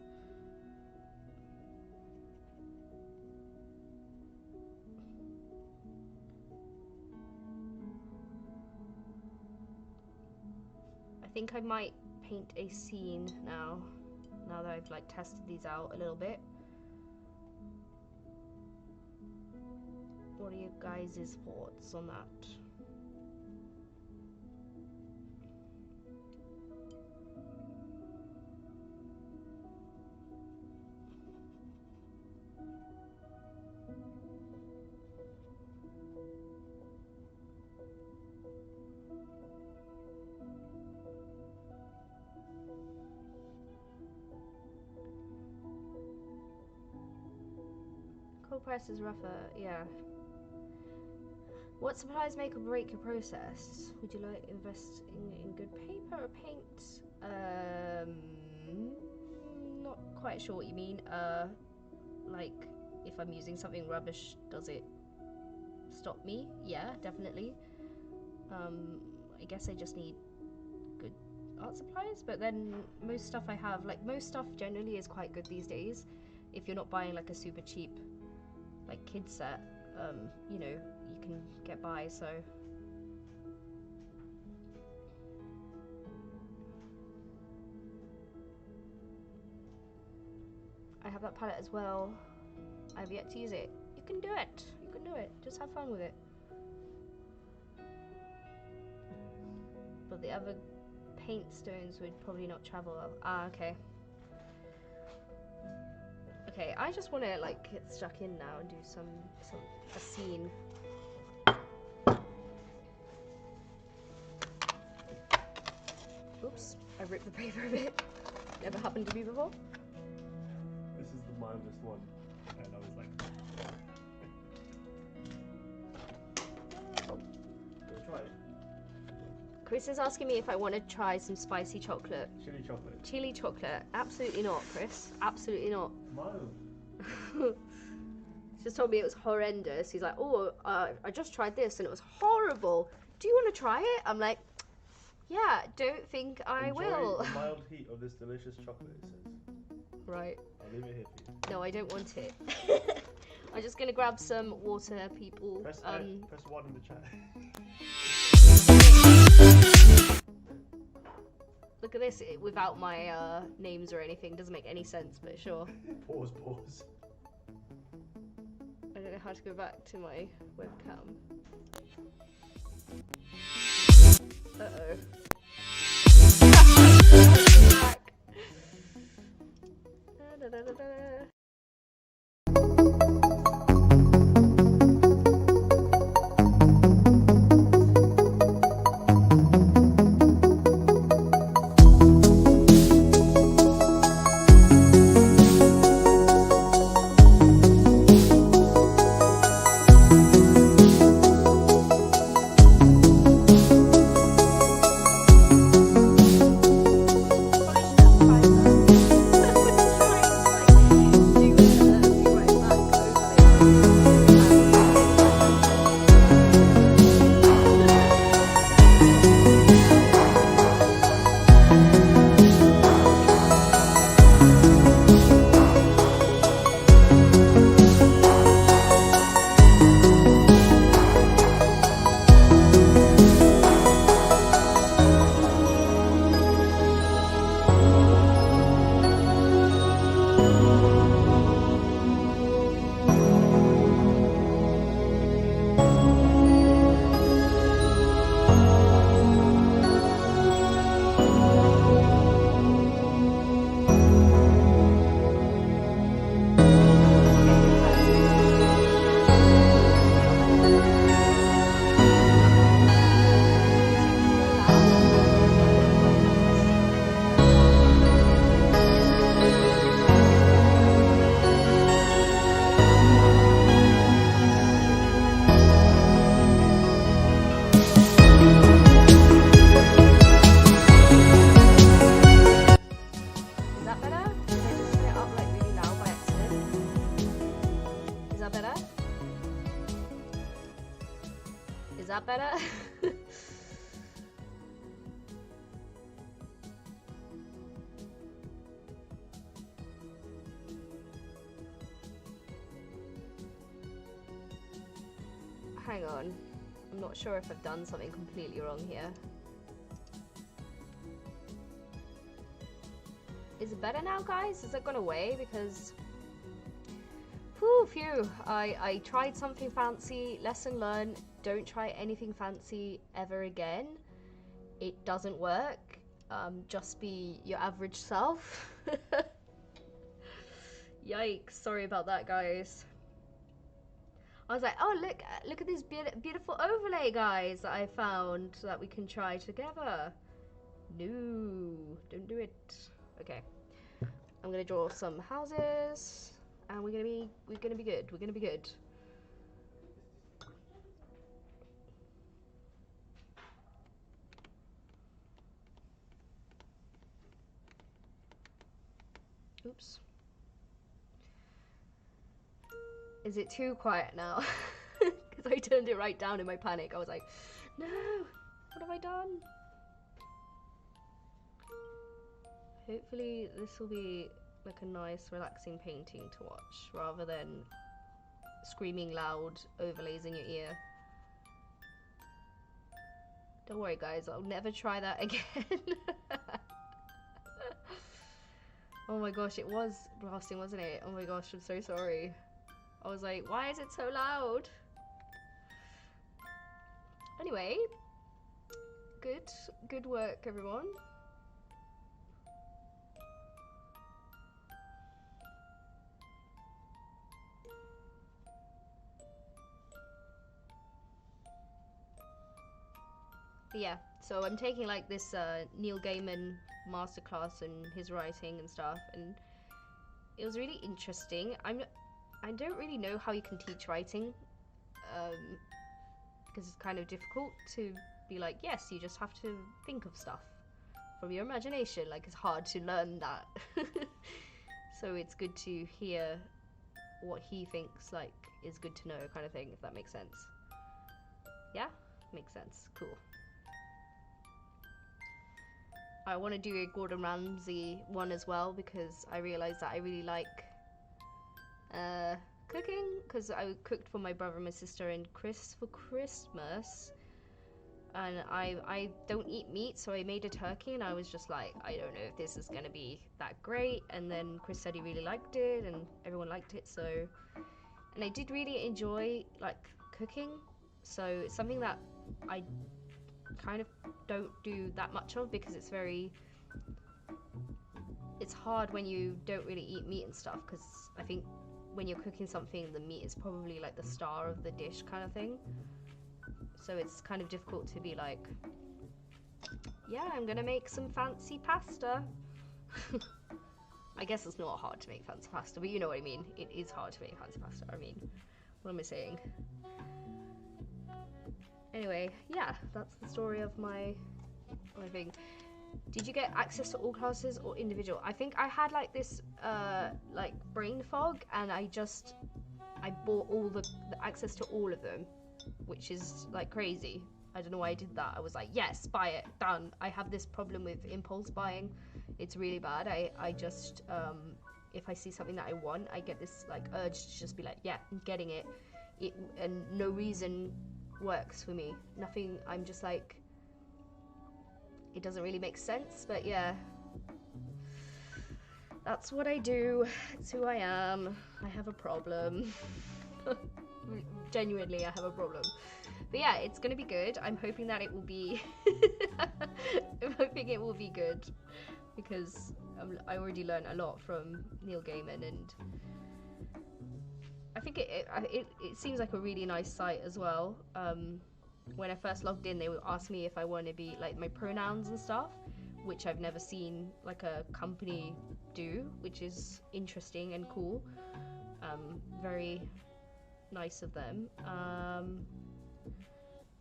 I think I might paint a scene now that I've like tested these out a little bit. What are you guys' thoughts on that? Whole press is rougher, yeah. What supplies make or break your process? Would you like investing in good paper or paint? Not quite sure what you mean. Like, if I'm using something rubbish, does it stop me? Yeah, definitely. I guess I just need good art supplies, but then most stuff I have, like most stuff generally is quite good these days. If you're not buying like a super cheap like kid set, you know, you can get by, so. I have that palette as well. I've yet to use it. You can do it. You can do it. Just have fun with it. But the other paint stones would probably not travel well. Ah, okay. Okay, I just want to like get stuck in now and do a scene. Oops, I ripped the paper a bit. Never happened to me before. This is the mildest one, and I was like, Go try it. Chris is asking me if I want to try some spicy chocolate. chili chocolate. Chili chocolate? Absolutely not, Chris. Absolutely not. Mild. He just told me it was horrendous. He's like, oh, I just tried this and it was horrible. Do you want to try it? I'm like, yeah, don't think I Enjoy will. the mild heat of this delicious chocolate, it says. Right. I'll leave it here for you. No, I don't want it. I'm just going to grab some water, people. Press 1 in the chat. Look at this without my names or anything. Doesn't make any sense, but sure. Pause. I don't know how to go back to my webcam. Uh-oh. that better? Hang on. I'm not sure if I've done something completely wrong here. Is it better now, guys? Has it gone away? Because... Phew. I tried something fancy. Lesson learned. Don't try anything fancy ever again. It doesn't work. Just be your average self. Yikes. Sorry about that, guys. I was like, oh, look at this beautiful overlay, guys, that I found that we can try together. No, don't do it. Okay. I'm going to draw some houses. and we're gonna be good. We're gonna be good. Oops. Is it too quiet now? Because I turned it right down in my panic. I was like, no, what have I done? Hopefully this will be like a nice relaxing painting to watch rather than screaming loud overlays in your ear. Don't worry guys, I'll never try that again. Oh my gosh, it was blasting, wasn't it? Oh my gosh, I'm so sorry. I was like, why is it so loud? Anyway, good work everyone. But yeah, so I'm taking like this Neil Gaiman masterclass and his writing and stuff, and it was really interesting. I don't really know how you can teach writing, because it's kind of difficult to be like, yes, you just have to think of stuff from your imagination. Like, it's hard to learn that. So it's good to hear what he thinks like is good to know, kind of thing, if that makes sense. Yeah, makes sense. Cool. I want to do a Gordon Ramsay one as well, because I realized that I really like cooking, because I cooked for my brother and my sister and Chris for Christmas, and I don't eat meat, so I made a turkey, and I was just like, I don't know if this is gonna be that great. And then Chris said he really liked it and everyone liked it, so, and I did really enjoy like cooking, so it's something that I kind of don't do that much of, because it's hard when you don't really eat meat and stuff, because I think when you're cooking something, the meat is probably like the star of the dish kind of thing, so it's kind of difficult to be like, yeah, I'm gonna make some fancy pasta. I guess it's not hard to make fancy pasta, but you know what I mean. It is hard to make fancy pasta. I mean, what am I saying? Anyway, yeah, that's the story of my thing. Did you get access to all classes or individual? I think I had like this like brain fog, and I bought all the access to all of them, which is like crazy. I don't know why I did that. I was like, yes, buy it, done. I have this problem with impulse buying. It's really bad. I just if I see something that I want, I get this like urge to just be like, yeah, I'm getting it. And no reason works for me. Nothing. I'm just like, it doesn't really make sense, but yeah, that's what I do. It's who I am. I have a problem. Genuinely, I have a problem. But yeah, it's gonna be good. I'm hoping that it will be I'm hoping it will be good, because I already learned a lot from Neil Gaiman, and I think it seems like a really nice site as well. When I first logged in, they would ask me if I want to be like my pronouns and stuff, which I've never seen like a company do, which is interesting and cool. Very nice of them.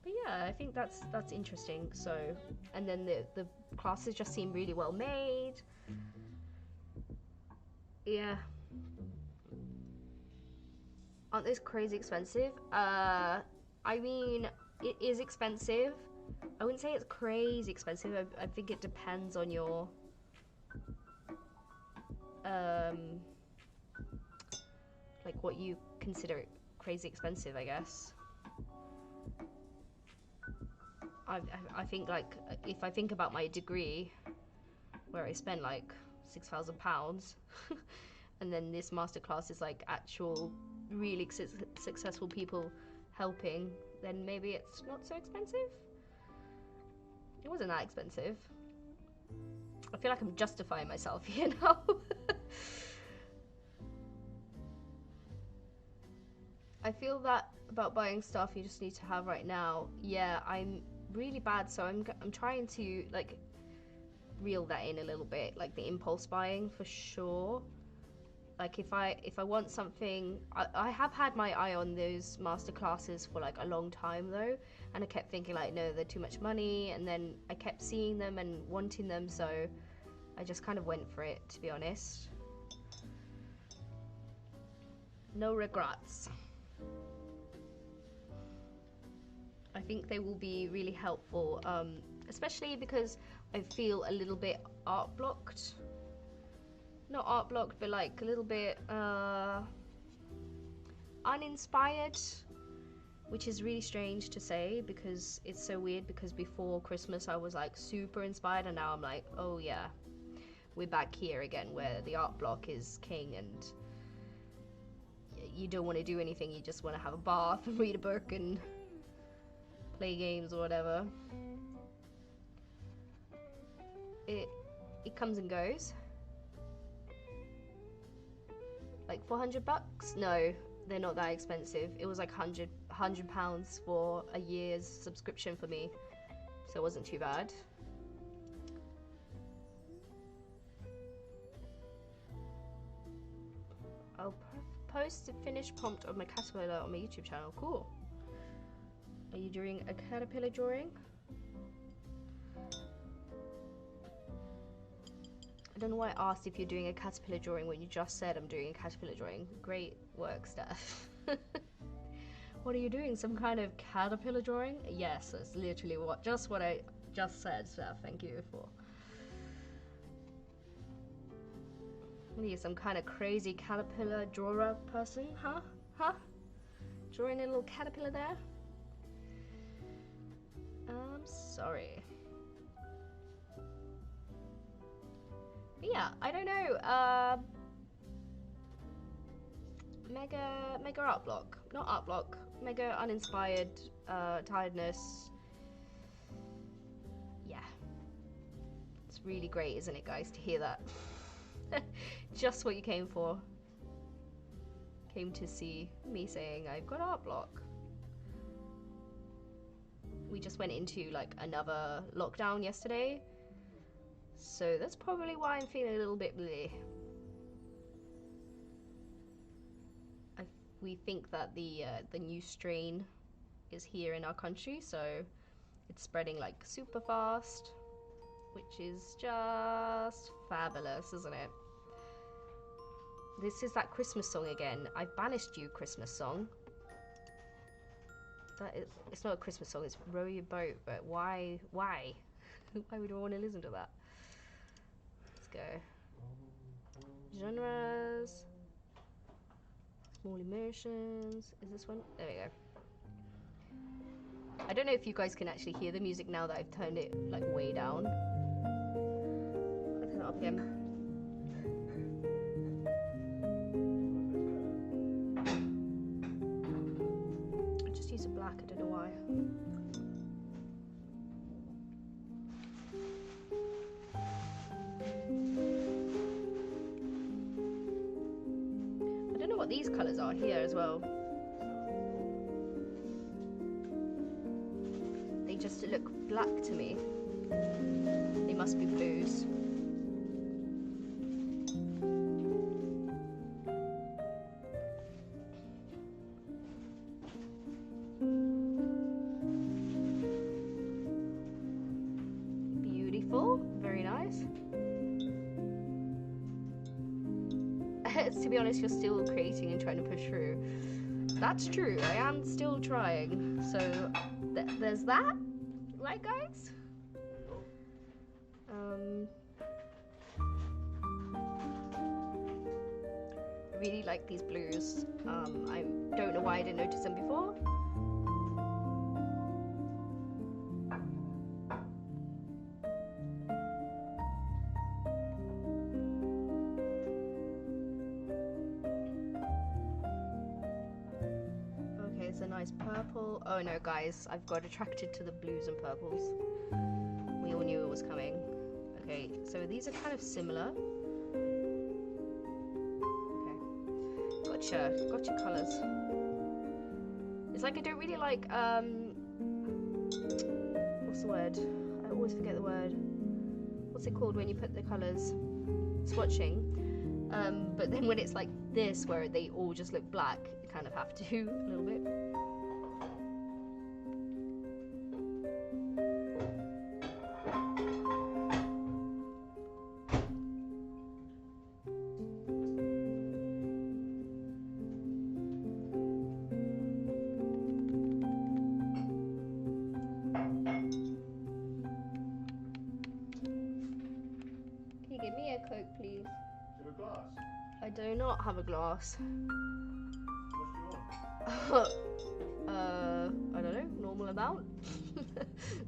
But yeah, I think that's interesting. So, and then the classes just seem really well made. Yeah. Aren't those crazy expensive? I mean, it is expensive. I wouldn't say it's crazy expensive. I think it depends on your like what you consider crazy expensive, I guess. I think like, if I think about my degree, where I spent like £6,000, and then this masterclass is like actual really successful people helping, then maybe it's not so expensive. It wasn't that expensive. I feel like I'm justifying myself here now. I feel that about buying stuff you just need to have right now. Yeah, I'm really bad, so I'm trying to like reel that in a little bit, like the impulse buying for sure. Like if I want something, I have had my eye on those master classes for like a long time though, and I kept thinking like, no, they're too much money, and then I kept seeing them and wanting them, so I just kind of went for it, to be honest. No regrets. I think they will be really helpful, especially because I feel a little bit art blocked. Not art blocked, but like a little bit uninspired, which is really strange to say because it's so weird, because before Christmas I was like super inspired, and now I'm like, oh yeah, we're back here again where the art block is king and you don't want to do anything, you just want to have a bath and read a book and play games or whatever. It comes and goes. Like $400? No, they're not that expensive. It was like £100 for a year's subscription for me, so it wasn't too bad. I'll post the finished prompt of my caterpillar on my YouTube channel. Cool. Are you doing a caterpillar drawing? I don't know why I asked if you're doing a caterpillar drawing when you just said I'm doing a caterpillar drawing. Great work, Steph. What are you doing? Some kind of caterpillar drawing? Yes, that's literally what I just said, Steph. Thank you for. What are you, some kind of crazy caterpillar drawer person? Huh? Huh? Drawing a little caterpillar there? I'm sorry. But yeah, I don't know. Mega art block. Not art block. Mega uninspired tiredness. Yeah. It's really great, isn't it, guys, to hear that? Just what you came for. Came to see me saying I've got art block. We just went into like another lockdown yesterday, so that's probably why I'm feeling a little bit bleh. We think that the new strain is here in our country, so it's spreading like super fast, which is just fabulous, isn't it? This is that Christmas song again. I've banished you, Christmas song. It's not a Christmas song, it's Row Your Boat, but why? Why would I want to listen to that? Let's go. Genres. Small emotions. Is this one? There we go. I don't know if you guys can actually hear the music now that I've turned it like way down. I'll turn it up again. Black, I don't know why. I don't know what these colours are here as well. They just look black to me. They must be blues. Very nice. To be honest, you're still creating and trying to push through. That's true, I am still trying. So there's that, right guys? I really like these blues. I don't know why I didn't notice them before. A nice purple. Oh no, guys, I've got attracted to the blues and purples. We all knew it was coming. Okay, so these are kind of similar. Okay, gotcha colors. It's like I don't really like what's the word? I always forget the word. What's it called when you put the colors? Swatching. But then when it's like this, where they all just look black, you kind of have to a little bit. Can you give me a Coke, please? Give a glass. I do not have a glass. What do you want? I don't know, normal amount.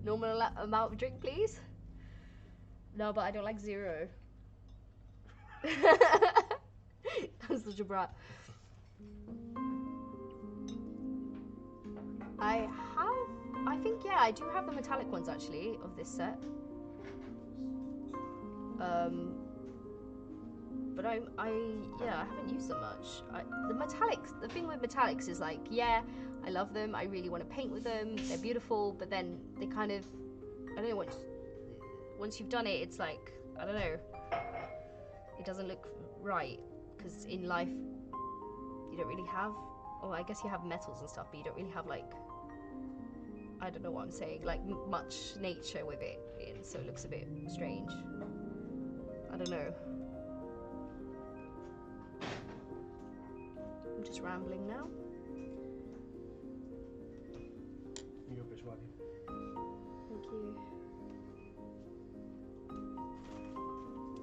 Normal amount of drink, please. No, but I don't like zero. I'm such a brat. I think, yeah, I do have the metallic ones actually of this set. But I haven't used them much. The metallics, the thing with metallics is like, yeah, I love them. I really want to paint with them. They're beautiful, but then they kind of, I don't know, once you've done it, it's like, I don't know, it doesn't look right, because in life, you don't really have, I guess you have metals and stuff, but you don't really have like, I don't know what I'm saying, like much nature with it, and so it looks a bit strange. I don't know. I'm just rambling now. You go, bitch, Waddy. Thank you.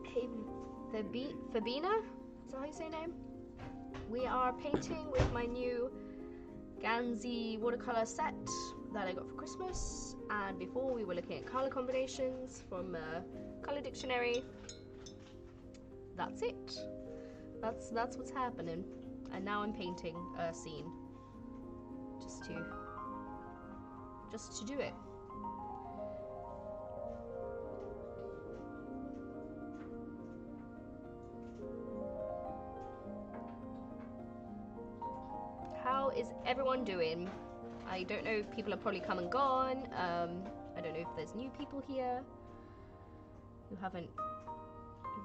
Hey, Fabina? Is that how you say your name? We are painting with my new Ganzi watercolor set that I got for Christmas, and before we were looking at color combinations from Color Dictionary. That's it. That's what's happening. And now I'm painting a scene just to do it. How is everyone doing? I don't know if people have probably come and gone. I don't know if there's new people here who've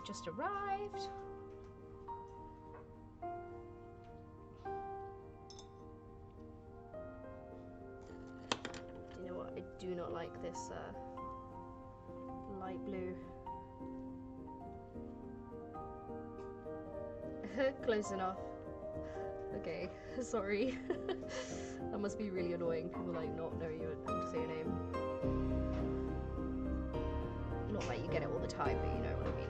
just arrived. You know what? I do not like this light blue. Close enough. Okay, sorry. That must be really annoying. People like not know you and to say your name. Not that you get it all the time, but you know what I mean.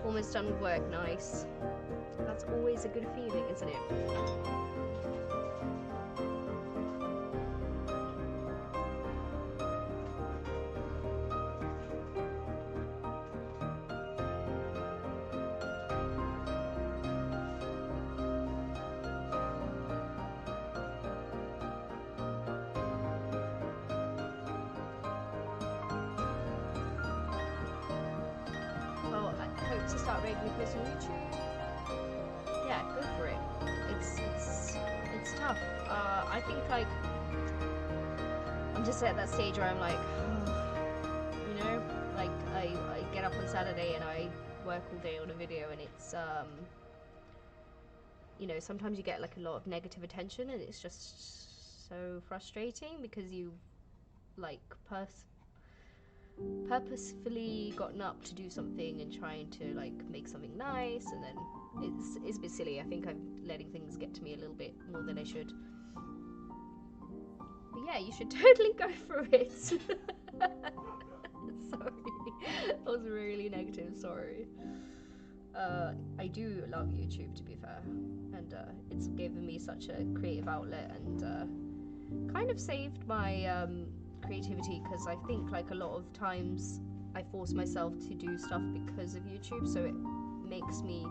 Almost done with work, nice. That's always a good feeling, isn't it? To start regularly posting on YouTube. Yeah, go for it. It's tough. I think like I'm just at that stage where I'm like, you know, like I get up on Saturday and I work all day on a video, and it's you know, sometimes you get like a lot of negative attention, and it's just so frustrating because you like purposefully gotten up to do something and trying to like make something nice, and then it's a bit silly. I think I'm letting things get to me a little bit more than I should. But yeah, you should totally go for it. Sorry, that was really negative. Sorry. I do love YouTube, to be fair, and it's given me such a creative outlet, and kind of saved my creativity, because I think like a lot of times I force myself to do stuff because of YouTube, so it makes me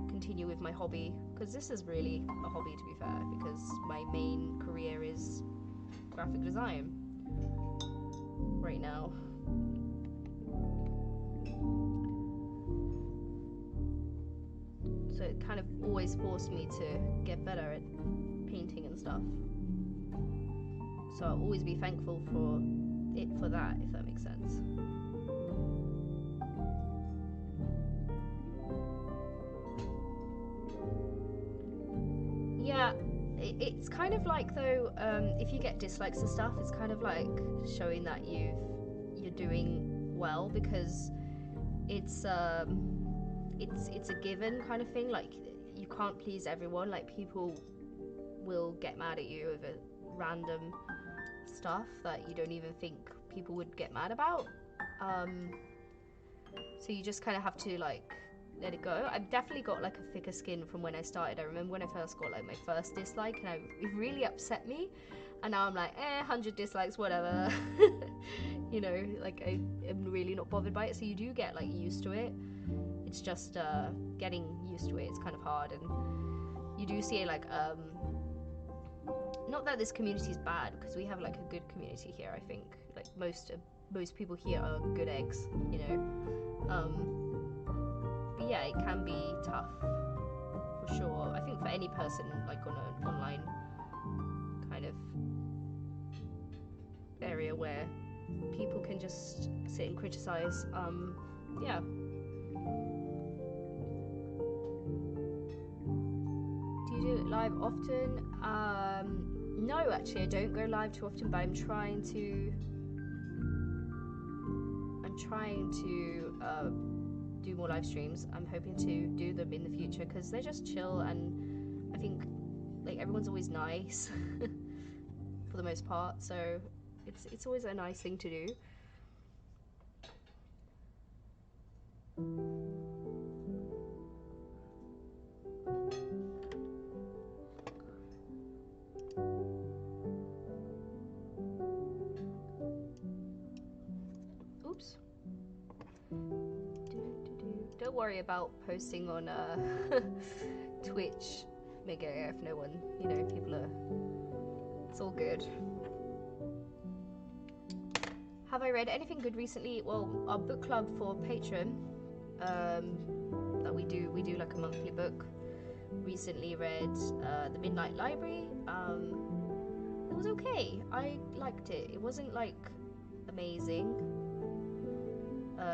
continue with my hobby, because this is really a hobby, to be fair, because my main career is graphic design right now. it kind of always forced me to get better at painting and stuff. So I'll always be thankful for it for that, if that makes sense. Yeah, it's kind of like though, if you get dislikes and stuff, it's kind of like showing that you're doing well, because it's a given kind of thing. Like, you can't please everyone. Like, people will get mad at you over random stuff that you don't even think people would get mad about. So you just kind of have to like let it go. I've definitely got like a thicker skin from when I started. I remember when I first got like my first dislike, and it really upset me, and now I'm like, 100 dislikes, whatever. You know, like I am really not bothered by it. So you do get like used to it. It's just getting used to it. It's kind of hard, and you do see like not that this community is bad, because we have like a good community here. I think like most people here are good eggs, you know. But yeah, it can be tough for sure. I think for any person like on an online kind of area where people can just sit and criticize. Yeah. Do you do it live often? No, actually, I don't go live too often, but I'm trying to do more live streams. I'm hoping to do them in the future because they're just chill, and I think like everyone's always nice for the most part, so it's always a nice thing to do. Oops. Don't worry about posting on Twitch, Mega, if no one, you know, people are, it's all good. Have I read anything good recently? Well, our book club for Patreon, that we do like a monthly book. Recently read The Midnight Library. It was okay. I liked it. It wasn't like amazing.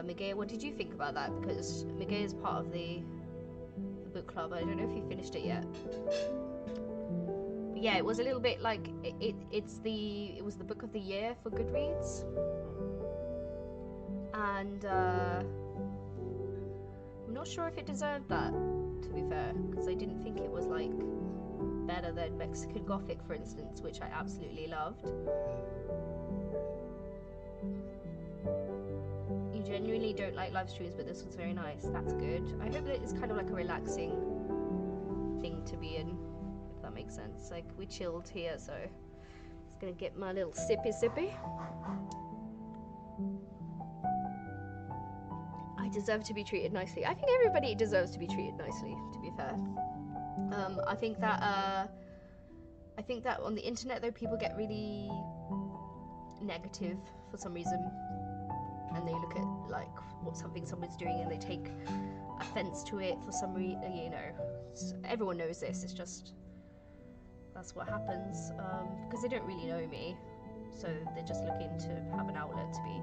Miguel, what did you think about that? Because Miguel is part of the book club. I don't know if you finished it yet. But yeah, it was a little bit like it was the book of the year for Goodreads, and I'm not sure if it deserved that, to be fair, because I didn't think it was like better than Mexican Gothic, for instance, which I absolutely loved. You genuinely don't like live streams, but this was very nice. That's good. I hope that it's kind of like a relaxing thing to be in, if that makes sense. Like, we chilled here, so just gonna get my little sippy. I deserve to be treated nicely. I think everybody deserves to be treated nicely, to be fair. I think that on the internet though, people get really negative for some reason, and they look at like what someone's doing and they take offense to it for some reason. You know, everyone knows this. It's just that's what happens, because they don't really know me, so they're just looking to have an outlet to be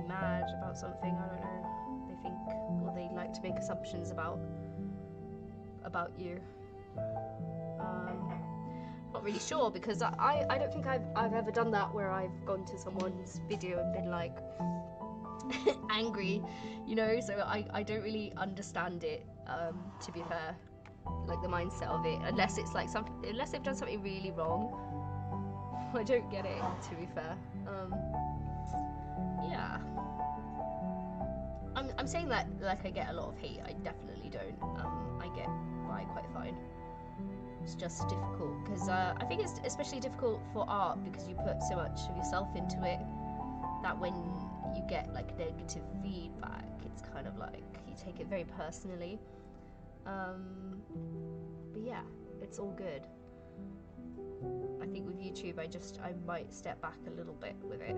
mad about something. I don't know. They think, or they like to make assumptions about you. Not really sure, because I don't think I've ever done that where I've gone to someone's video and been like angry, you know, so I don't really understand it, to be fair, like the mindset of it, unless it's like unless they've done something really wrong. I don't get it, to be fair. Yeah. I'm saying that like I get a lot of hate. I definitely don't. I get by quite fine. It's just difficult because I think it's especially difficult for art because you put so much of yourself into it that when you get like negative feedback, it's kind of like you take it very personally. But yeah, it's all good. I think with YouTube, I might step back a little bit with it.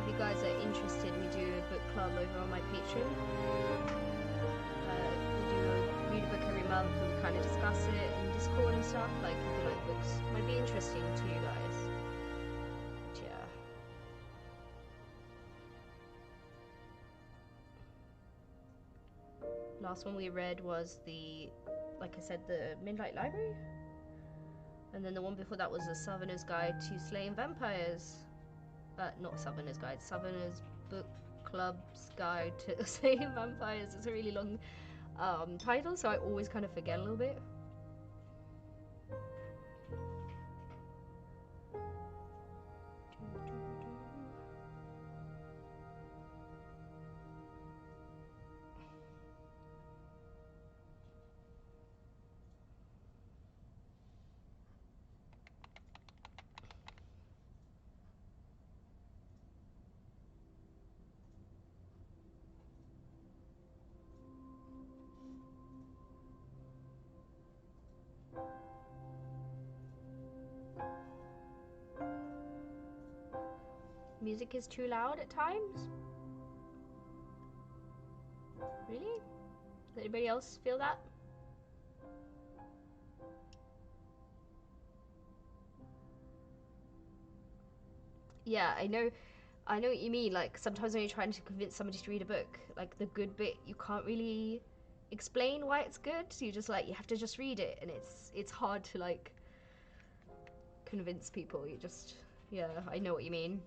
If you guys are interested, we do a book club over on my Patreon. We do read a book every month and we kind of discuss it in Discord and stuff. Like, if you like books, might be interesting to you guys. But yeah. Last one we read was like I said, the Midnight Library. And then the one before that was The Southerner's Guide to Slaying Vampires. Not Southerner's Guide, Southerner's Book Club's Guide to Slaying Vampires. It's a really long title, so I always kind of forget a little bit. Music is too loud at times. Really? Does anybody else feel that? Yeah, I know what you mean. Like, sometimes when you're trying to convince somebody to read a book, like the good bit, you can't really explain why it's good. So you just you have to just read it, and it's hard to like convince people. Yeah, I know what you mean.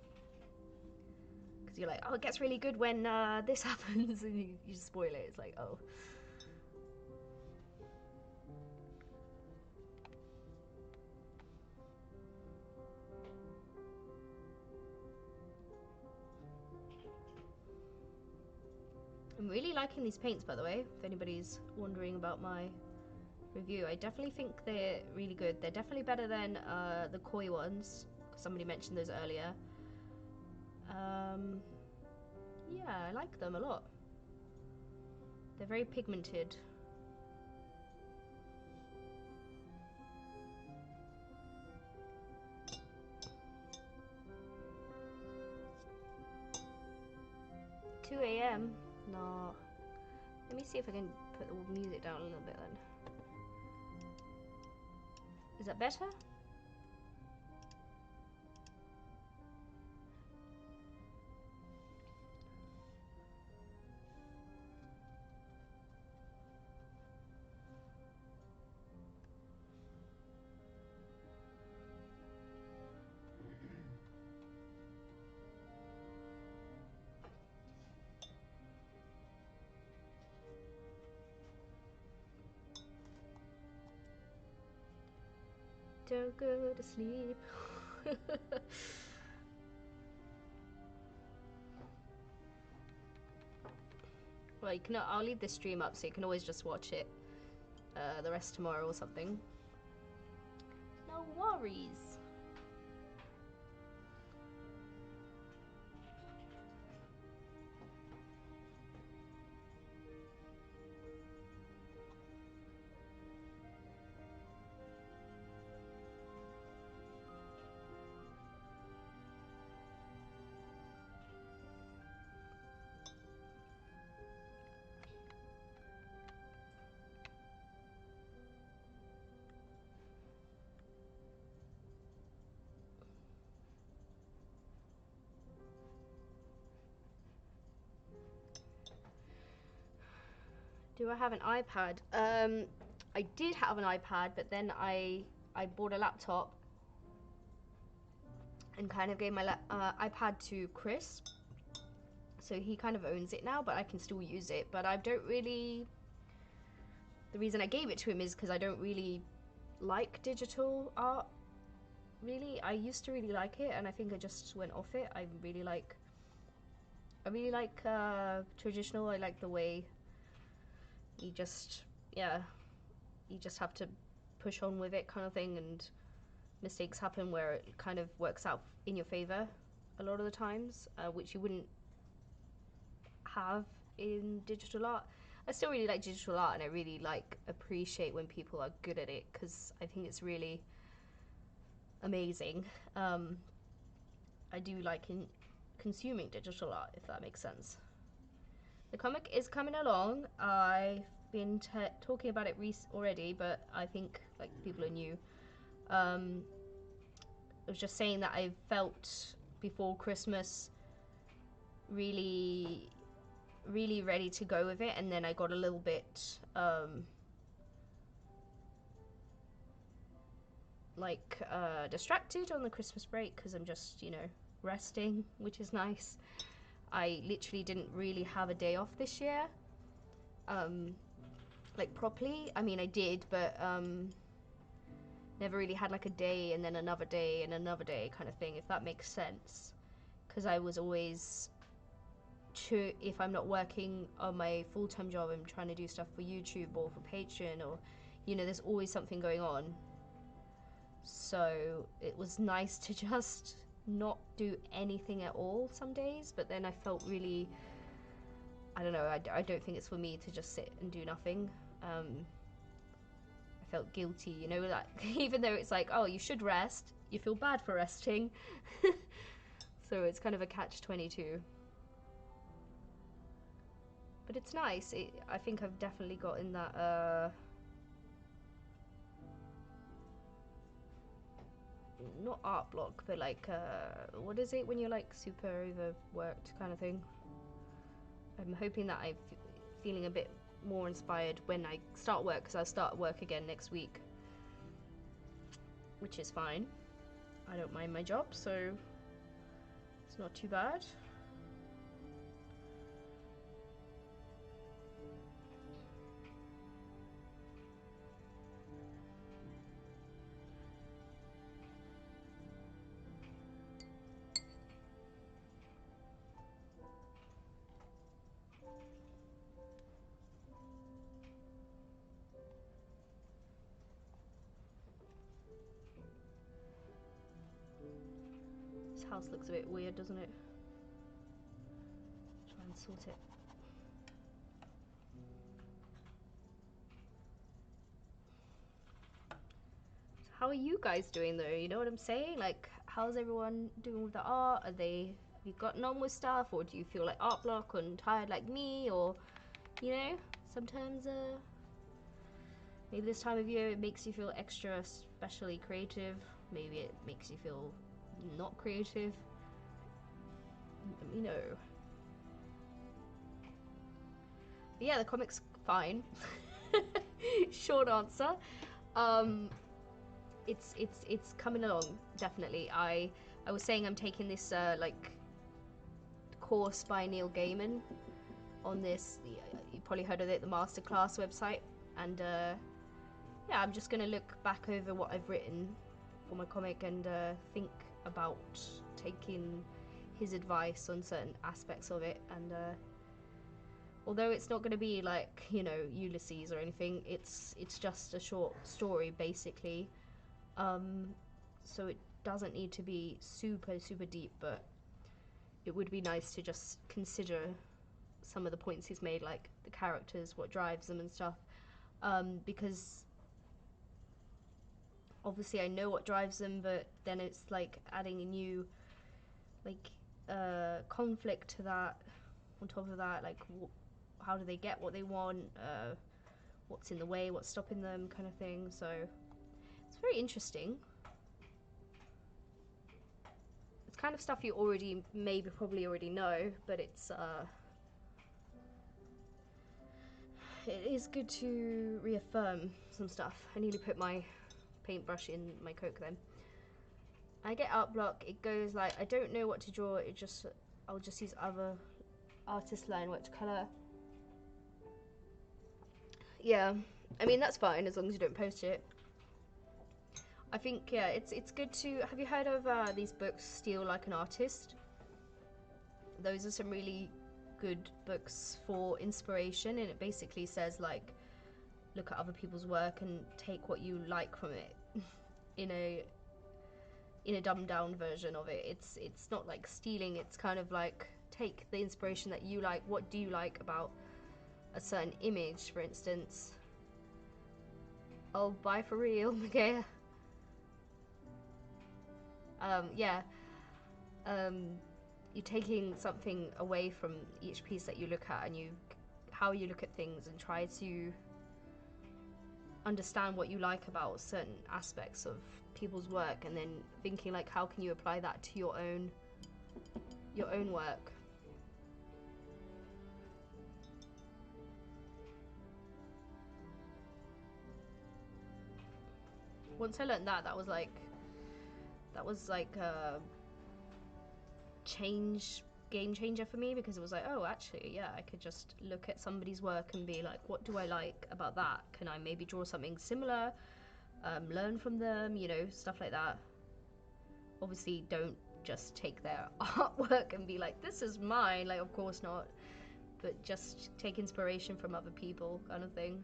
Because you're like, oh, it gets really good when this happens, and you just spoil it. It's like, oh. I'm really liking these paints, by the way, if anybody's wondering about my review. I definitely think they're really good. They're definitely better than the koi ones. Somebody mentioned those earlier. Yeah, I like them a lot. They're very pigmented. $2 a.m. No. Let me see if I can put the music down a little bit then. Is that better? Don't go to sleep. Well, I'll leave this stream up so you can always just watch it the rest tomorrow or something. No worries. Do I have an iPad? I did have an iPad, but then I bought a laptop and kind of gave my iPad to Chris. So he kind of owns it now, but I can still use it. But I don't really the reason I gave it to him is because I don't really like digital art. Really, I used to really like it, and I think I just went off it. I really like traditional. I like the way you just, yeah, you just have to push on with it, kind of thing, and mistakes happen where it kind of works out in your favor a lot of the times, which you wouldn't have in digital art. I still really like digital art, and I really like appreciate when people are good at it, because I think it's really amazing. I do like consuming digital art, if that makes sense. The comic is coming along. I've been talking about it already, but I think like people are new. I was just saying that I felt before Christmas really ready to go with it, and then I got a little bit distracted on the Christmas break because I'm just, resting, which is nice. I literally didn't really have a day off this year, like properly. I mean, I did, but never really had like a day and then another day and another day kind of thing, if that makes sense. Because I was always, if I'm not working on my full-time job, I'm trying to do stuff for YouTube or for Patreon, or, there's always something going on. So it was nice to just not do anything at all some days, but then I felt really, I don't know, I don't think it's for me to just sit and do nothing. I felt guilty, like, even though it's like, oh, you should rest, you feel bad for resting. So it's kind of a catch-22. But it's nice. I think I've definitely got in that, not art block, but like, what is it when you're like super overworked kind of thing? I'm hoping that I'm feeling a bit more inspired when I start work, because I'll start work again next week, which is fine. I don't mind my job, so it's not too bad. This house looks a bit weird, doesn't it? Try and sort it. How are you guys doing though? You know what I'm saying? Like, how's everyone doing with the art? Have you gotten on with stuff, or do you feel like art block and tired like me? Or, sometimes maybe this time of year it makes you feel extra especially creative. Maybe it makes you feel not creative. Let me know. But yeah, the comic's fine. Short answer. It's coming along, definitely. I was saying I'm taking this like course by Neil Gaiman on this. You probably heard of it, the Masterclass website, and yeah, I'm just gonna look back over what I've written for my comic and think about taking his advice on certain aspects of it. And although it's not going to be like, Ulysses or anything, it's just a short story basically. So it doesn't need to be super deep, but it would be nice to just consider some of the points he's made, like the characters, what drives them and stuff, because obviously I know what drives them, but then it's like adding a new conflict to that. On top of that, like how do they get what they want, what's in the way, what's stopping them, kind of thing. So it's very interesting. It's kind of stuff you probably already know, but it's it is good to reaffirm some stuff. I nearly put my paintbrush in my Coke then. I get art block, it goes like, I don't know what to draw, I'll just use other artist line watercolor. Yeah, I mean, that's fine as long as you don't post it. I think, yeah, it's good to... Have you heard of these books, Steal Like an Artist? Those are some really good books for inspiration, and it basically says, like, look at other people's work and take what you like from it in a dumbed down version of it. It's not like stealing, it's kind of like take the inspiration that you like. What do you like about a certain image, for instance? Oh, bye for real, Miguel. Yeah. You're taking something away from each piece that you look at, and how you look at things, and try to understand what you like about certain aspects of people's work, and then thinking like, how can you apply that to your own work. Once I learned that was like a game changer for me, because it was like, oh, actually, yeah, I could just look at somebody's work and be like, what do I like about that? Can I maybe draw something similar? Learn from them, you know, stuff like that. Obviously, don't just take their artwork and be like, this is mine, like, of course not. But just take inspiration from other people, kind of thing.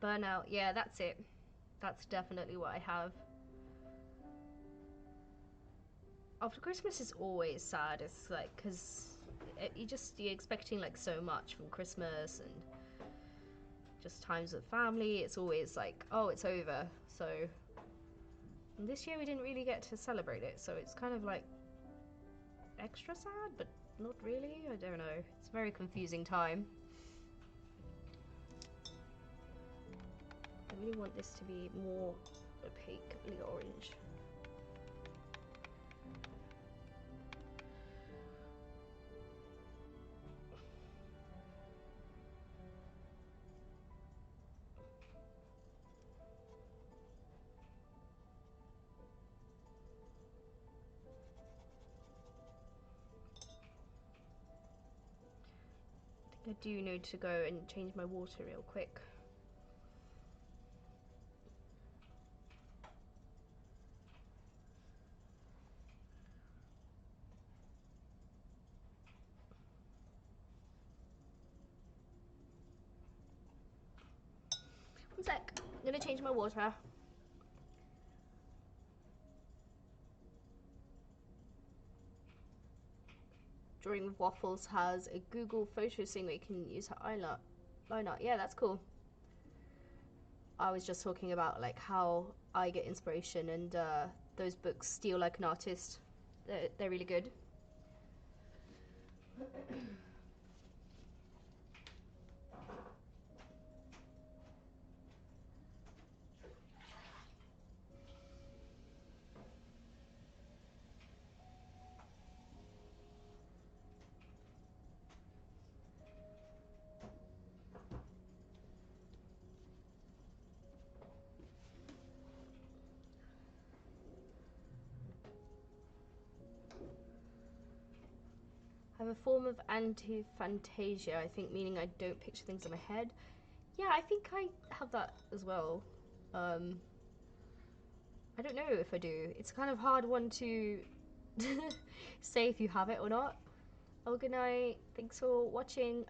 Burnout, yeah, that's it. That's definitely what I have. After Christmas is always sad. It's like, because you're expecting like so much from Christmas and just times with family. It's always like, oh, it's over. So and this year we didn't really get to celebrate it, so it's kind of like extra sad, but not really. I don't know. It's a very confusing time. I really want this to be more opaquely orange. I do need to go and change my water real quick. One sec. I'm gonna change my water. Drawing with Waffles has a Google Photos thing where you can use her eyeliner. Yeah, that's cool. I was just talking about like how I get inspiration, and those books, Steal Like an Artist, they're really good. I have a form of antiphantasia, I think, meaning I don't picture things in my head. Yeah, I think I have that as well. I don't know if I do. It's kind of hard one to say if you have it or not. Oh, good night. Thanks for watching.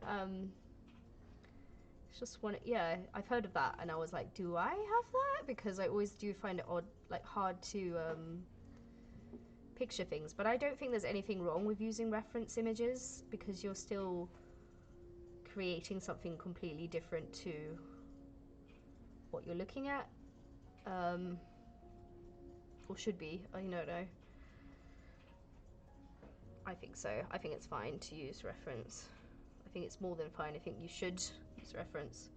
It's just one. Yeah, I've heard of that, and I was like, do I have that? Because I always do find it odd, like hard to picture things. But I don't think there's anything wrong with using reference images, because you're still creating something completely different to what you're looking at, or should be. I don't know. I think so. I think it's fine to use reference. I think it's more than fine. I think you should use reference.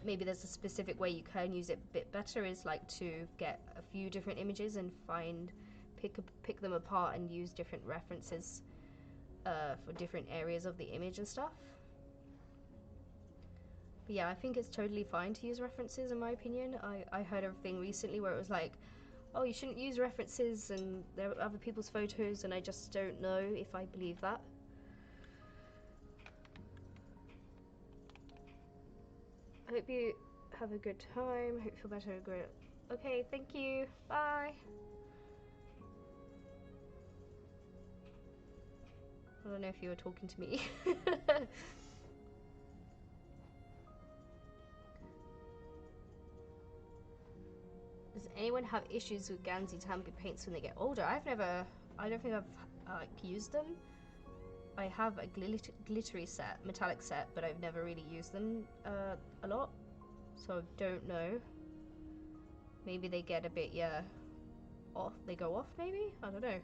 Maybe there's a specific way you can use it a bit better, is like to get a few different images and pick them apart and use different references for different areas of the image and stuff. But yeah, I think it's totally fine to use references in my opinion. I heard a thing recently where it was like, oh, you shouldn't use references and they're other people's photos, and I just don't know if I believe that. I hope you have a good time. Hope you feel better. Great. Okay, thank you. Bye. I don't know if you were talking to me. Does anyone have issues with Gansey Tampi paints when they get older? I don't think I've used them. I have a glittery set, metallic set, but I've never really used them a lot. So I don't know. Maybe they get a bit, yeah, off. They go off, maybe? I don't know.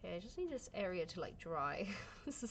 Okay, I just need this area to like dry. So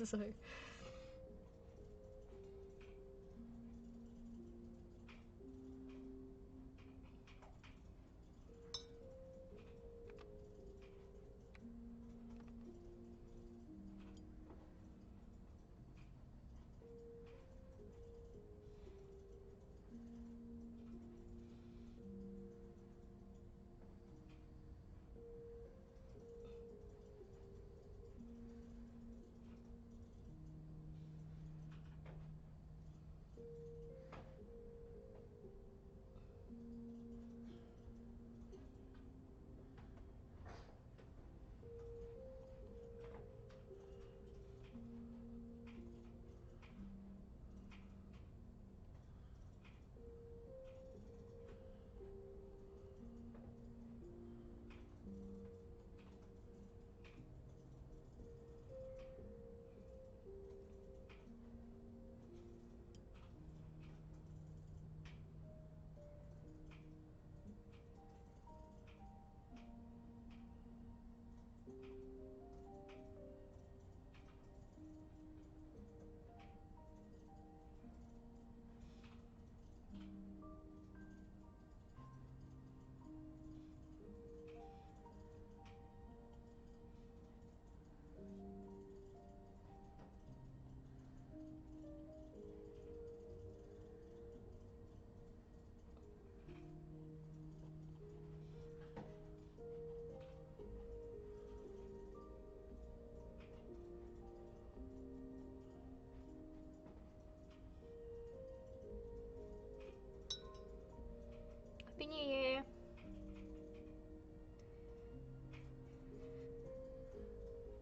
Happy New Year.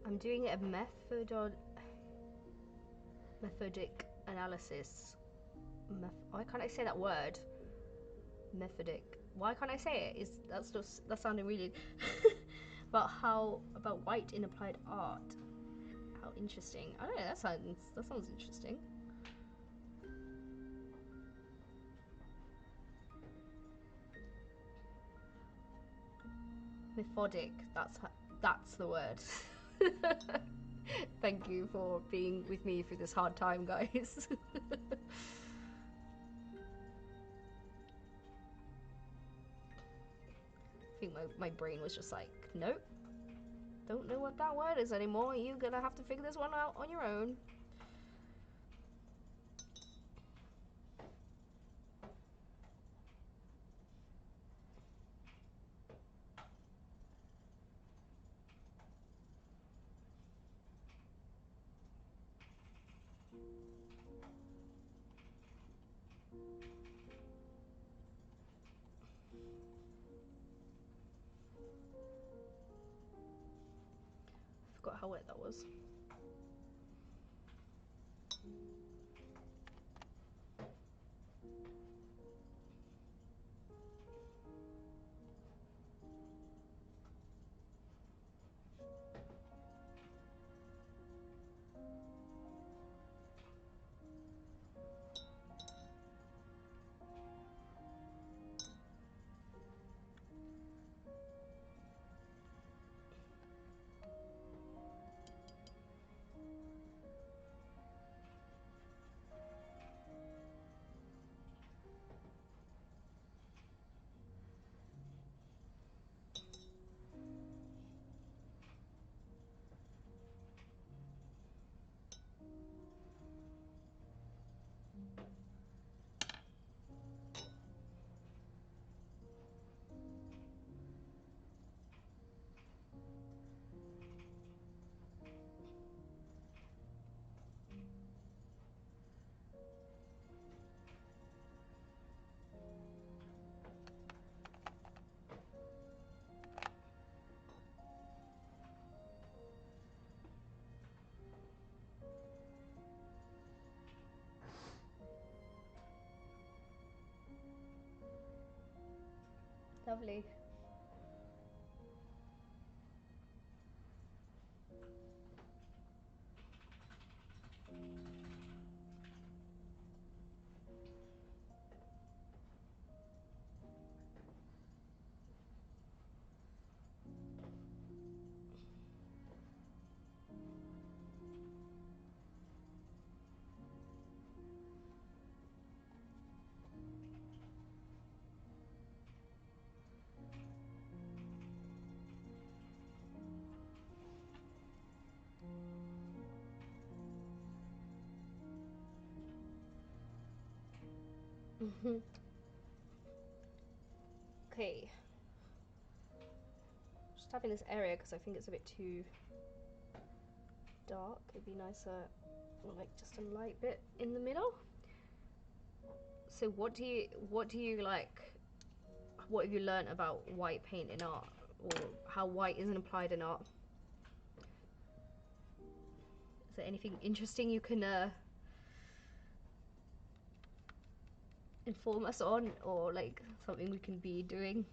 I'm doing a methodic analysis. Why can't I say that word? Methodic. Why can't I say it? That's sounding really about white in applied art. How interesting. I don't know, that sounds interesting. Methodic. That's the word. Thank you for being with me through this hard time, guys. I think my brain was just like, nope. Don't know what that word is anymore. You're gonna have to figure this one out on your own. I forgot how wet that was. lovely. Okay. Just tapping this area because I think it's a bit too dark. It'd be nicer, like just a light bit in the middle. So what do you like? What have you learnt about white paint in art, or how white isn't applied in art? Is there anything interesting you can inform us on, or like something we can be doing?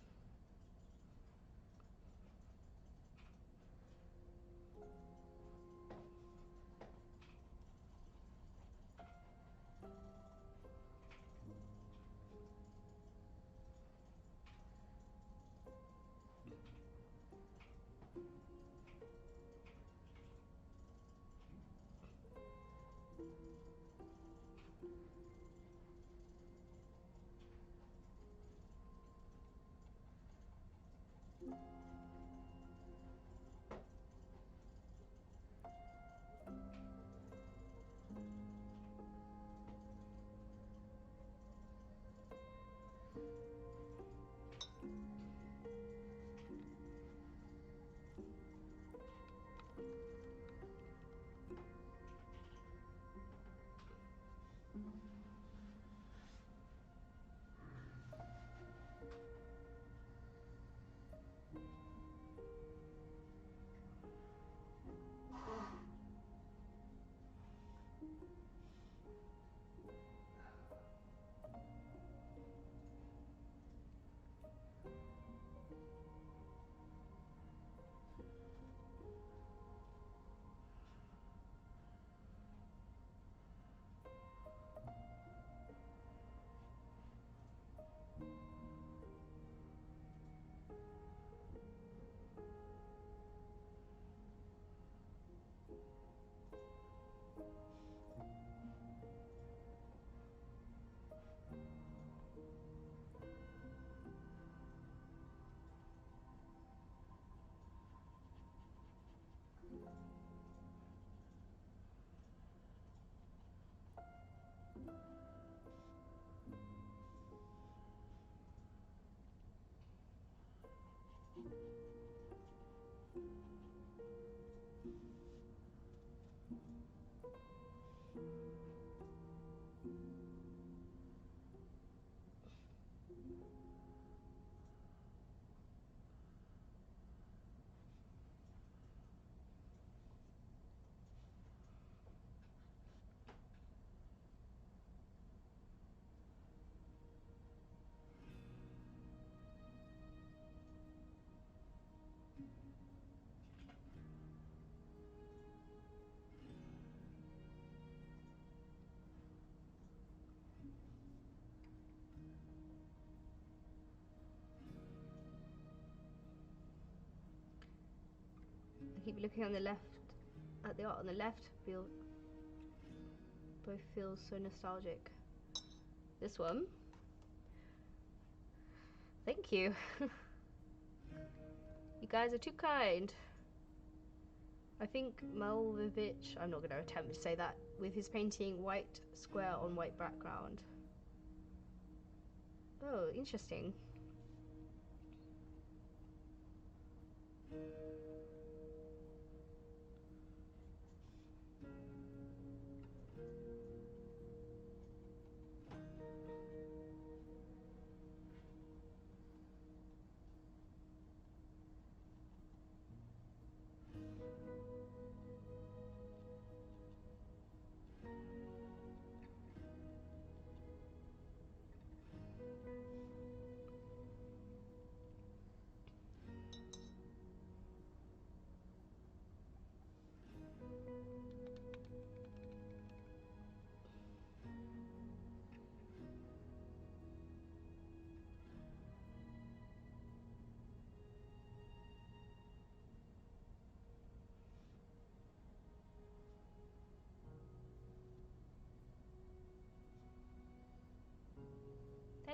I keep looking on the left at the art on the left. Both feel so nostalgic. This one, thank you. You guys are too kind. I think Malvovich, I'm not going to attempt to say that, with his painting white square on white background. Oh, interesting.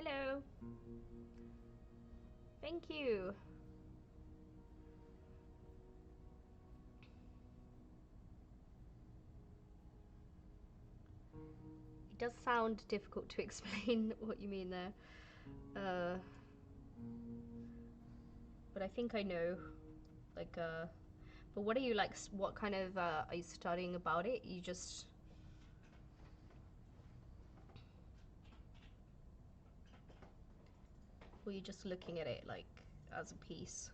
Hello. Thank you. It does sound difficult to explain what you mean there. But I think I know. Like, but what are you like? What kind of are you studying about it? You just. Or you just looking at it like as a piece?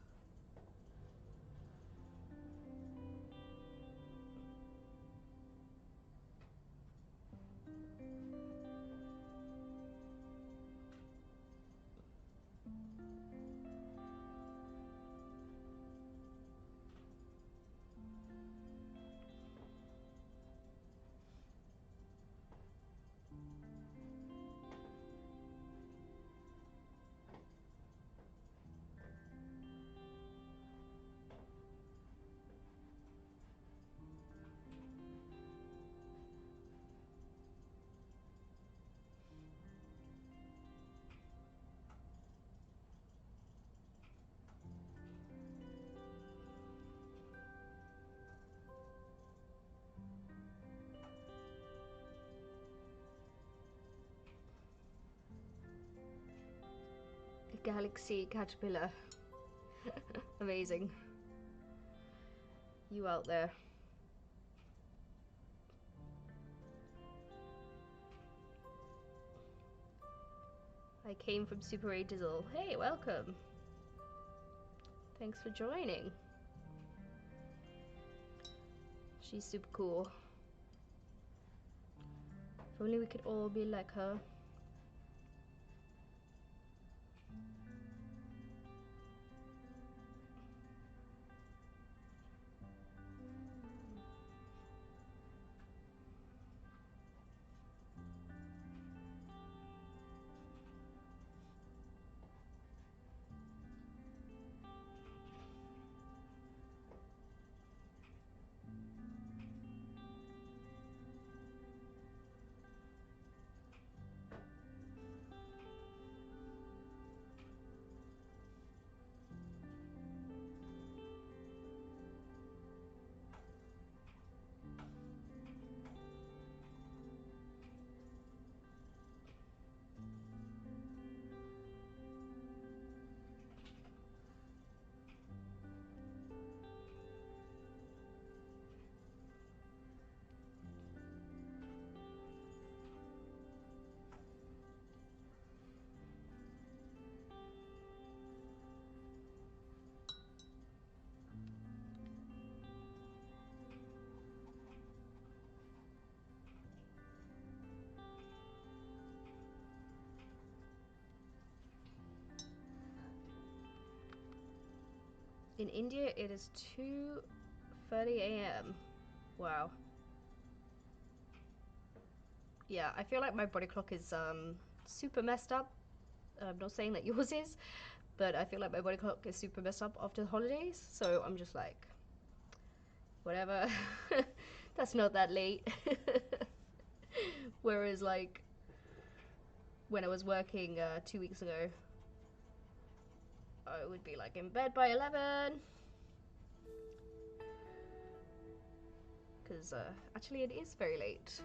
Galaxy caterpillar. Amazing. You out there. I came from Super 8 Dizzle. Hey, welcome. Thanks for joining. She's super cool. If only we could all be like her. In India, it is 2:30 a.m. Wow. Yeah, I feel like my body clock is super messed up. I'm not saying that yours is, but I feel like my body clock is super messed up after the holidays. So I'm just like, whatever. That's not that late. Whereas like when I was working 2 weeks ago, I would be like in bed by 11. Because actually it is very late.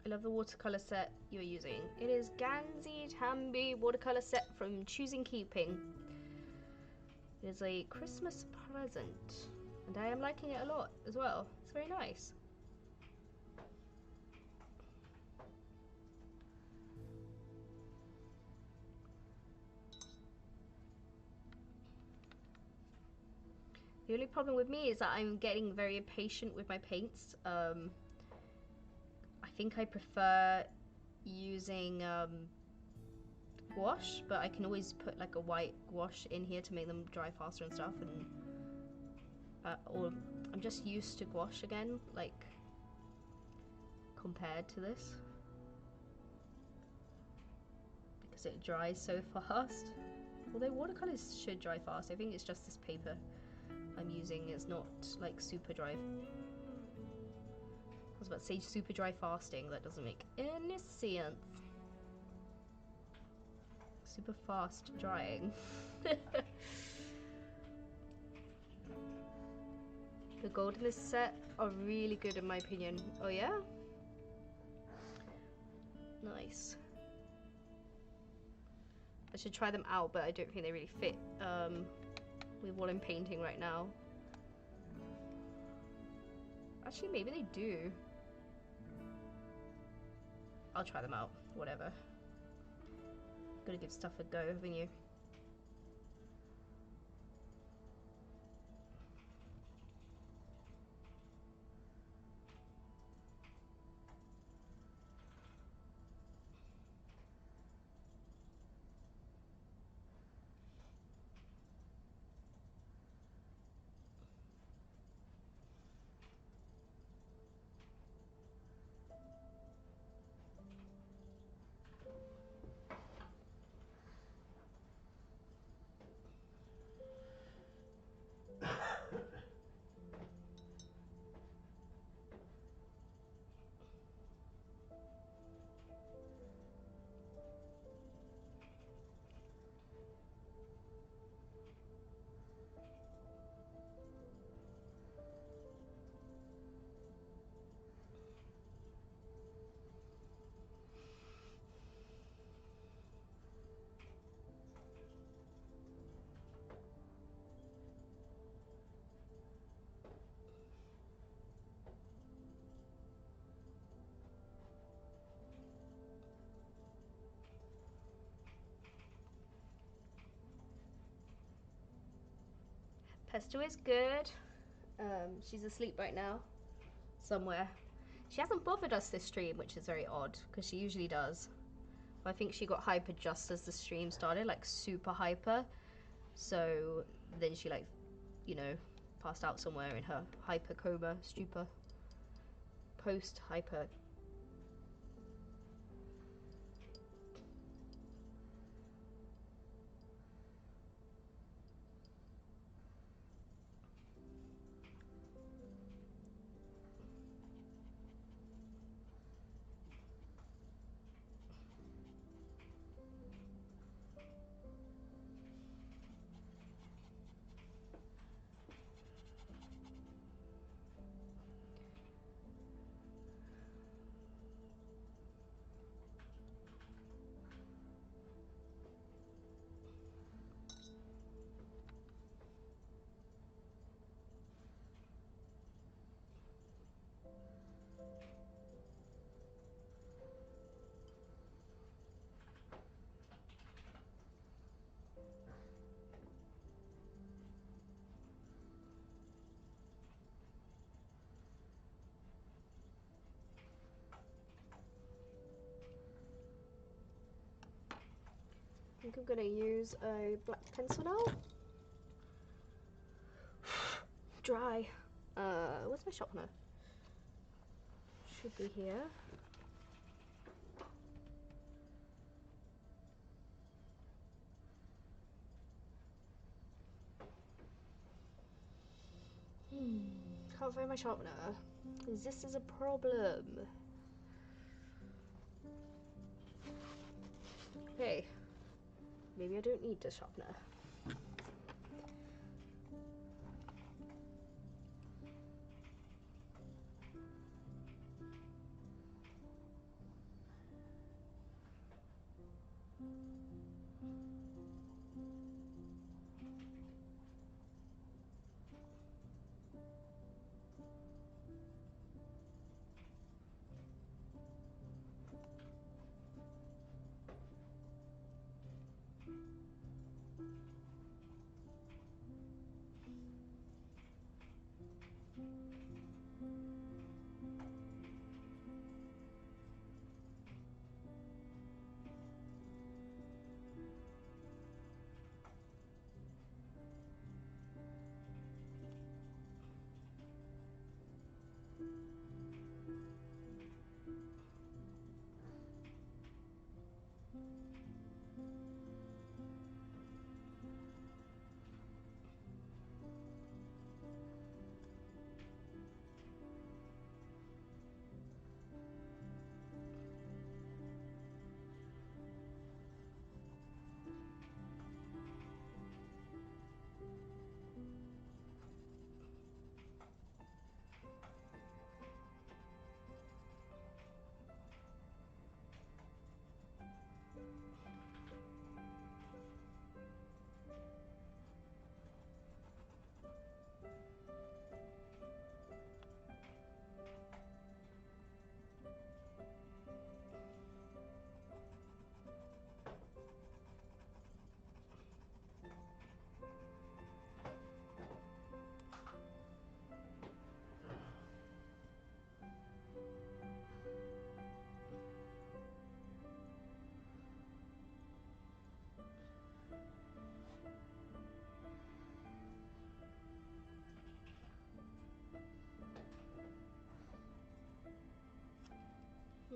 I love the watercolor set you're using. It is Ganzi Tambi watercolor set from Choosing Keeping. It is a Christmas present, and I am liking it a lot as well. It's very nice. The only problem with me is that I'm getting very impatient with my paints. I think I prefer using gouache, but I can always put like a white gouache in here to make them dry faster and stuff. And or I'm just used to gouache again, like compared to this, because it dries so fast. Although watercolors should dry fast. I think it's just this paper I'm using is not like super dry. I was about to say super dry fasting. That doesn't make any sense. Super fast drying. The gold in this set are really good in my opinion. Oh yeah? Nice. I should try them out, but I don't think they really fit with what I'm painting right now. Actually, maybe they do. I'll try them out, whatever. Gotta give stuff a go, haven't you? Pesto is good. She's asleep right now, somewhere. She hasn't bothered us this stream, which is very odd, because she usually does. I think she got hyper just as the stream started, like super hyper. So then she like, you know, passed out somewhere in her hyper coma, stupor, post hyper. I think I'm gonna use a black pencil now. Dry. Where's my sharpener? Should be here. Can't find my sharpener. This is a problem. Okay. Maybe I don't need the sharpener.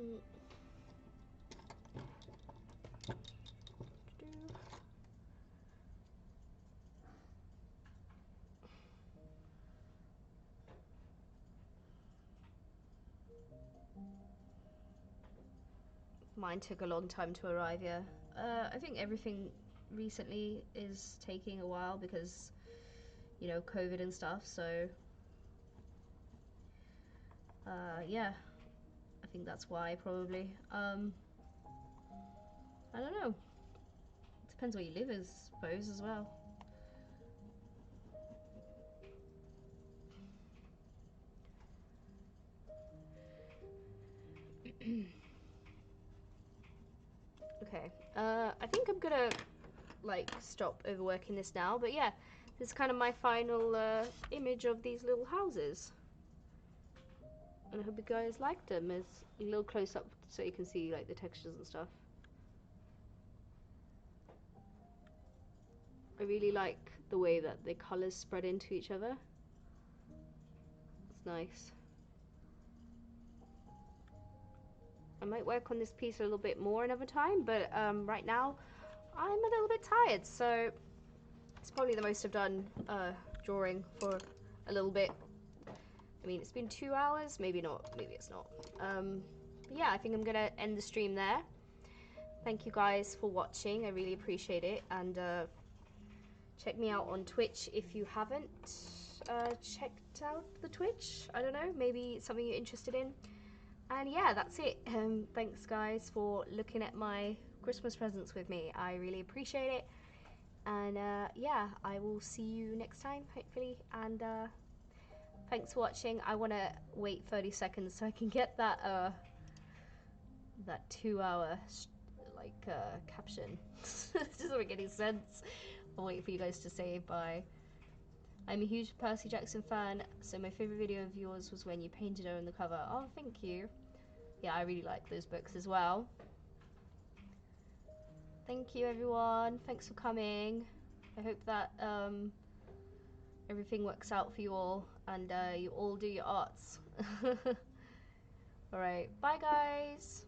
Mm. Mine took a long time to arrive, yeah. I think everything recently is taking a while because, you know, COVID and stuff, so yeah, I think that's why probably. I don't know. Depends where you live, I suppose, as well. Okay, I think I'm gonna like stop overworking this now, but yeah, this is kind of my final image of these little houses. And I hope you guys liked them. It's a little close up so you can see like the textures and stuff. I really like the way that the colours spread into each other. It's nice. I might work on this piece a little bit more another time, but right now I'm a little bit tired, so it's probably the most I've done drawing for a little bit. I mean, it's been 2 hours, maybe not, maybe it's not. But yeah, I think I'm gonna end the stream there. Thank you guys for watching, I really appreciate it, and check me out on Twitch if you haven't checked out the Twitch. I don't know, maybe it's something you're interested in. And yeah, that's it. Thanks guys for looking at my Christmas presents with me. I really appreciate it. And yeah, I will see you next time, hopefully. And thanks for watching. I want to wait 30 seconds so I can get that that 2-hour caption. It doesn't make any sense. I'll wait for you guys to say bye. I'm a huge Percy Jackson fan, so my favorite video of yours was when you painted her on the cover. Oh, thank you. Yeah, I really like those books as well. Thank you, everyone. Thanks for coming. I hope that everything works out for you all, and you all do your arts. Alright, bye guys!